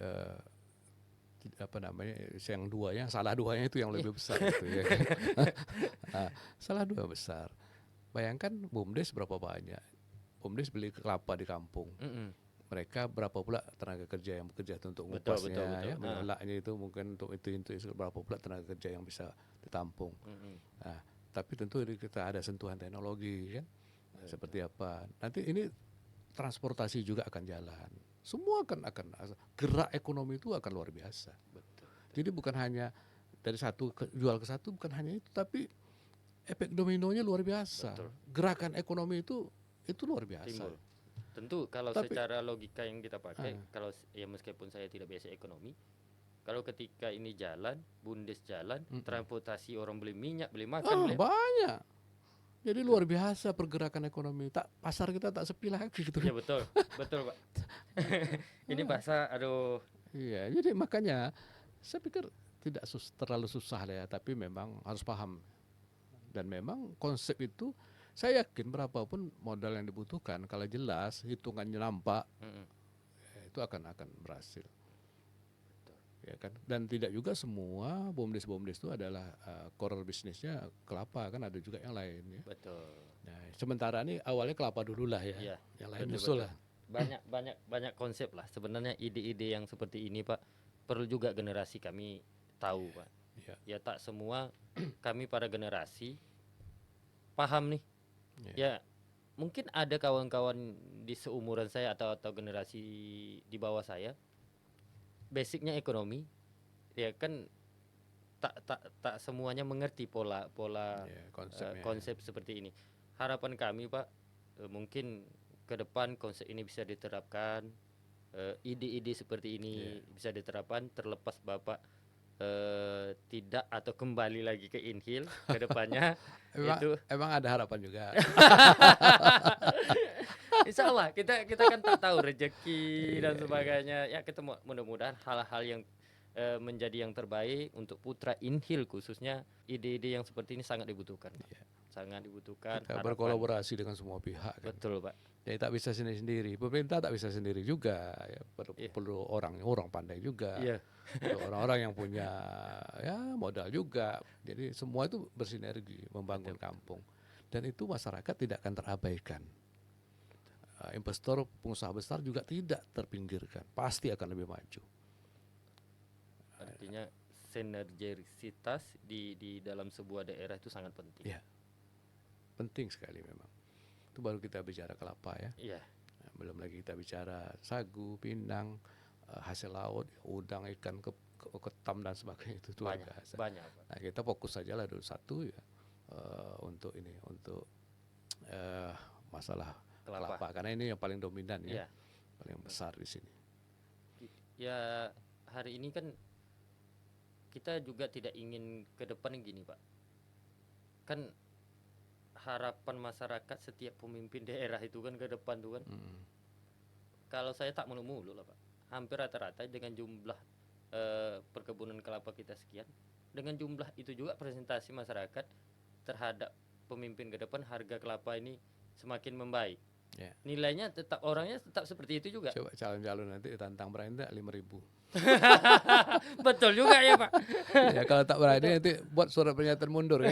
apa namanya, yang salah duanya itu yang lebih besar gitu ya. Salah dua besar. Bayangkan BUMDes berapa banyak. BUMDes beli kelapa di kampung. Mereka berapa pula tenaga kerja yang bekerja untuk ngupasnya, betul. Ya, mengolahnya itu mungkin untuk itu berapa pula tenaga kerja yang bisa ditampung. Nah, tapi tentu kita ada sentuhan teknologi kan. seperti apa. Nanti ini transportasi juga akan jalan. Semua akan gerak ekonomi itu akan luar biasa. Betul. Jadi bukan hanya dari satu jual ke satu, bukan hanya itu, tapi efek dominonya luar biasa. Betul. Gerakan ekonomi itu luar biasa. Timbul. Tentu kalau secara logika yang kita pakai, kalau ya meskipun saya tidak biasa ekonomi, kalau ketika ini jalan, Bundes jalan, transportasi orang beli minyak, beli makan, banyak. Jadi luar biasa pergerakan ekonomi. Pasar kita tak sepi lagi gitu. Iya betul, betul Pak. Ini pasar, aduh. Iya, jadi makanya saya pikir tidak terlalu susah lah ya, tapi memang harus paham. Dan memang konsep itu saya yakin berapapun modal yang dibutuhkan, kalau jelas hitungannya nampak, itu akan berhasil. Ya kan? Dan tidak juga semua BUMDes itu adalah core bisnisnya kelapa, kan ada juga yang lain ya. Betul. Nah, sementara ini awalnya kelapa dulu lah ya. Iya, yang lain nyusul lah. Banyak konsep lah. Sebenarnya ide-ide yang seperti ini Pak perlu juga generasi kami tahu Pak. Ya tak semua kami para generasi paham nih. Ya mungkin ada kawan-kawan di seumuran saya atau generasi di bawah saya basicnya ekonomi, ya kan tak semuanya mengerti pola konsep seperti ini. Harapan kami Pak, mungkin ke depan konsep ini bisa diterapkan, ide-ide seperti ini bisa diterapkan, terlepas Bapak tidak atau kembali lagi ke Inhil ke depannya. Emang ada harapan juga. Insya Allah kita kan tak tahu rezeki dan sebagainya. Ya kita mudah-mudahan hal-hal yang menjadi yang terbaik untuk putra Inhil, khususnya ide-ide yang seperti ini sangat dibutuhkan. Sangat dibutuhkan. Kita berkolaborasi dengan semua pihak. Kan? Betul Pak. Ya tak bisa sendiri-sendiri. Pemerintah tak bisa sendiri juga. Ya, perlu orang pandai juga. Orang-orang yang punya modal juga. Jadi semua itu bersinergi membangun kampung. Dan itu masyarakat tidak akan terabaikan. Investor, pengusaha besar juga tidak terpinggirkan, pasti akan lebih maju. Artinya sinergisitas di dalam sebuah daerah itu sangat penting. Ya, penting sekali memang. Itu baru kita bicara kelapa ya. Iya. Nah, belum lagi kita bicara sagu, pinang, hasil laut, udang, ikan, ketam dan sebagainya, itu luar biasa. Banyak. Nah, kita fokus saja lah dulu satu ya untuk masalah kelapa, karena ini yang paling dominan ya, paling besar di sini. Ya hari ini kan kita juga tidak ingin ke depan gini Pak. Kan harapan masyarakat setiap pemimpin daerah itu kan ke depan tuh kan. Kalau saya tak mulu-mulu lah Pak. Hampir rata-rata dengan jumlah perkebunan kelapa kita sekian, dengan jumlah itu juga presentasi masyarakat terhadap pemimpin ke depan, harga kelapa ini semakin membaik. Nilainya orangnya tetap seperti itu juga. Coba calon-calon nanti tantang berani 5.000. Betul juga ya Pak. Ya kalau tak berani nanti buat surat pernyataan mundur ya.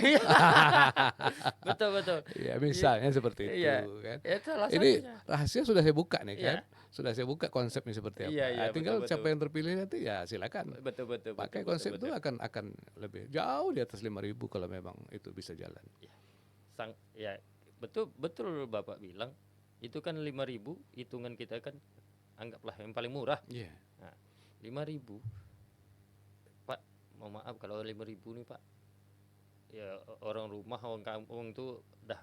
Betul. Ya misalnya seperti itu kan. Ini rahasia sudah saya buka nih kan. Sudah saya buka konsepnya seperti apa. Tinggal siapa yang terpilih nanti ya silakan. Betul. Pakai konsep itu akan lebih jauh di atas 5.000 kalau memang itu bisa jalan. Betul Bapak bilang. Itu kan 5.000, hitungan kita kan anggaplah yang paling murah. Nah, 5.000 Pak, mohon maaf kalau 5.000 nih Pak, ya orang rumah, orang kampung tuh dah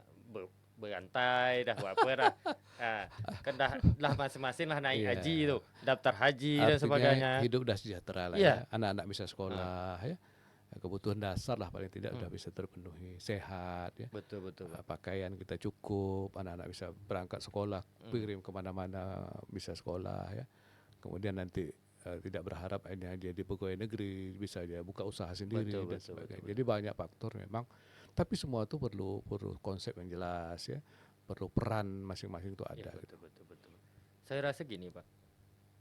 berantai, dah apa dah. Nah, kan dah masing-masing lah naik haji itu, daftar haji. Artinya dan sebagainya. Hidup dah sejahtera lah ya. Anak-anak bisa sekolah ya. Kebutuhan dasar lah paling tidak sudah bisa terpenuhi, sehat ya. Betul. Pakaian kita cukup, anak-anak bisa berangkat sekolah, kirim kemana-mana bisa sekolah ya. Kemudian nanti tidak berharap hanya dia di pegawai negeri, bisa dia buka usaha sendiri dan sebagainya. Jadi banyak faktor memang, tapi semua itu perlu konsep yang jelas ya, perlu peran masing-masing itu ada. Betul. Saya rasa gini Pak,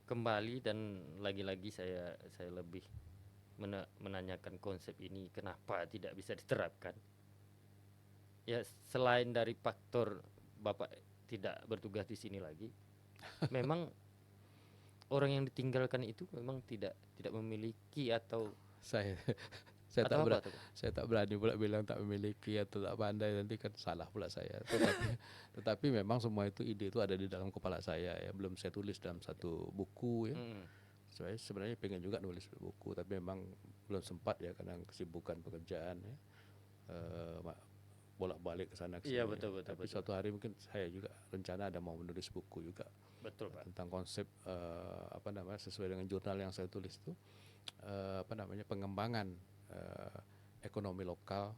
kembali dan lagi-lagi saya lebih menanyakan konsep ini kenapa tidak bisa diterapkan. Ya selain dari faktor Bapak tidak bertugas di sini lagi, memang orang yang ditinggalkan itu memang tidak memiliki atau Saya tak Atau apa tuh? saya tak berani pula bilang tak memiliki atau tak pandai, nanti kan salah pula saya. Tetapi memang semua itu ide itu ada di dalam kepala saya ya, belum saya tulis dalam satu buku ya. Saya sebenarnya pengen juga nulis buku, tapi memang belum sempat ya karena kesibukan pekerjaan ya. Bolak-balik ke sana ke sini. Iya, betul. Tapi suatu hari mungkin saya juga rencana ada mau menulis buku juga. Betul, Pak. Tentang konsep sesuai dengan jurnal yang saya tulis itu pengembangan ekonomi lokal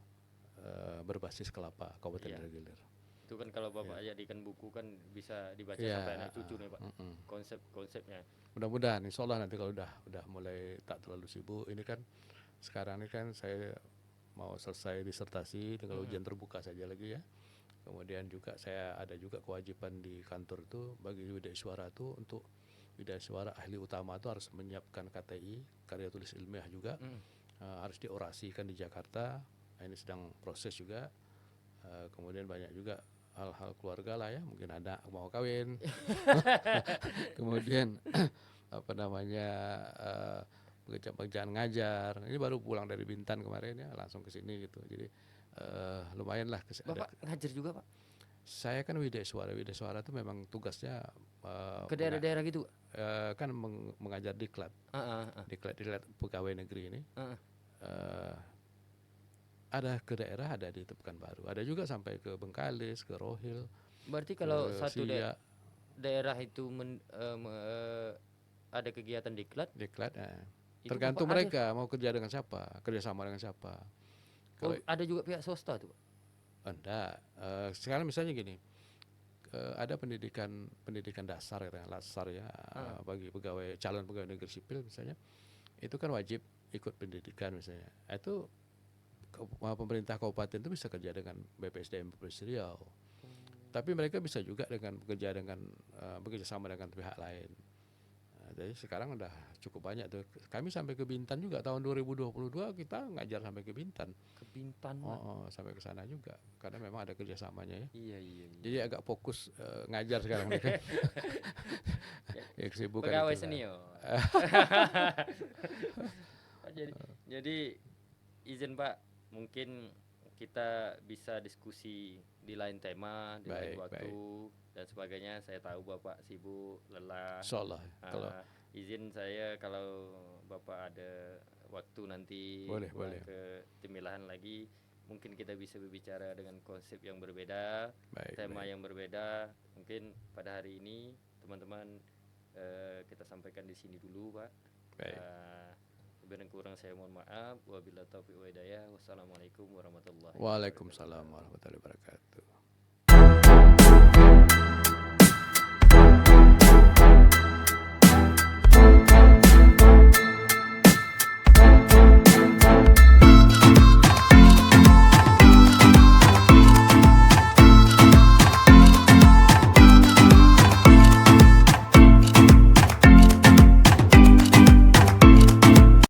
berbasis kelapa Kabupaten Indragiri. Itu kan kalau Bapak jadikan buku kan bisa dibaca sampai anak cucu nih, Pak. Konsep-konsepnya. Mudah-mudahan insya Allah nanti kalau udah mulai tak terlalu sibuk, ini kan sekarang ini kan saya mau selesai disertasi, tinggal ujian terbuka saja lagi ya. Kemudian juga saya ada juga kewajiban di kantor itu bagi Widya Suara itu, untuk Widya Suara ahli utama itu harus menyiapkan KTI, karya tulis ilmiah juga, harus diorasikan di Jakarta. Nah, ini sedang proses juga. Kemudian banyak juga hal-hal keluarga lah ya, mungkin anak mau kawin. Kemudian pekerjaan ngajar. Ini baru pulang dari Bintan kemarin ya, langsung ke sini gitu. Jadi lumayan lah. Bapak ngajar juga, Pak? Saya kan Widya Suara itu memang tugasnya ke daerah-daerah gitu. Kan mengajar diklat. Diklat pegawai negeri ini. Ada ke daerah, ada di Pekanbaru, ada juga sampai ke Bengkalis, ke Rohil. Berarti kalau satu daerah itu ada kegiatan diklat, tergantung mereka mau kerja dengan siapa, kerjasama dengan siapa. Kalau ada juga pihak swasta tuh, Pak? Enggak. Sekarang misalnya gini, ada pendidikan dasar ya, bagi calon pegawai negeri sipil misalnya, itu kan wajib ikut pendidikan misalnya. Itu pemerintah kabupaten itu bisa kerja dengan BPSDM Provinsi Riau. Tapi mereka bisa juga bekerja sama dengan pihak lain. Jadi sekarang udah cukup banyak tuh. Kami sampai ke Bintan juga tahun 2022, kita ngajar sampai ke Bintan. Ke Bintan. Sampai ke sana juga karena memang ada kerjasamanya ya. Iya. Jadi agak fokus ngajar sekarang mereka. Ya, kesibukan pegawai senior. Jadi izin Pak, mungkin kita bisa diskusi di lain tema, di lain waktu dan sebagainya. Saya tahu Bapak sibuk, lelah. Insyaallah. Izin saya kalau Bapak ada waktu nanti boleh. ke Timilahan lagi, mungkin kita bisa berbicara dengan konsep yang berbeda, tema yang berbeda. Mungkin pada hari ini teman-teman kita sampaikan di sini dulu, Pak. Lebih dan kurang saya mohon maaf. Wabillahi taufiq wa hidayah. Wassalamualaikum warahmatullahi wabarakatuh. Waalaikumsalam warahmatullahi wabarakatuh.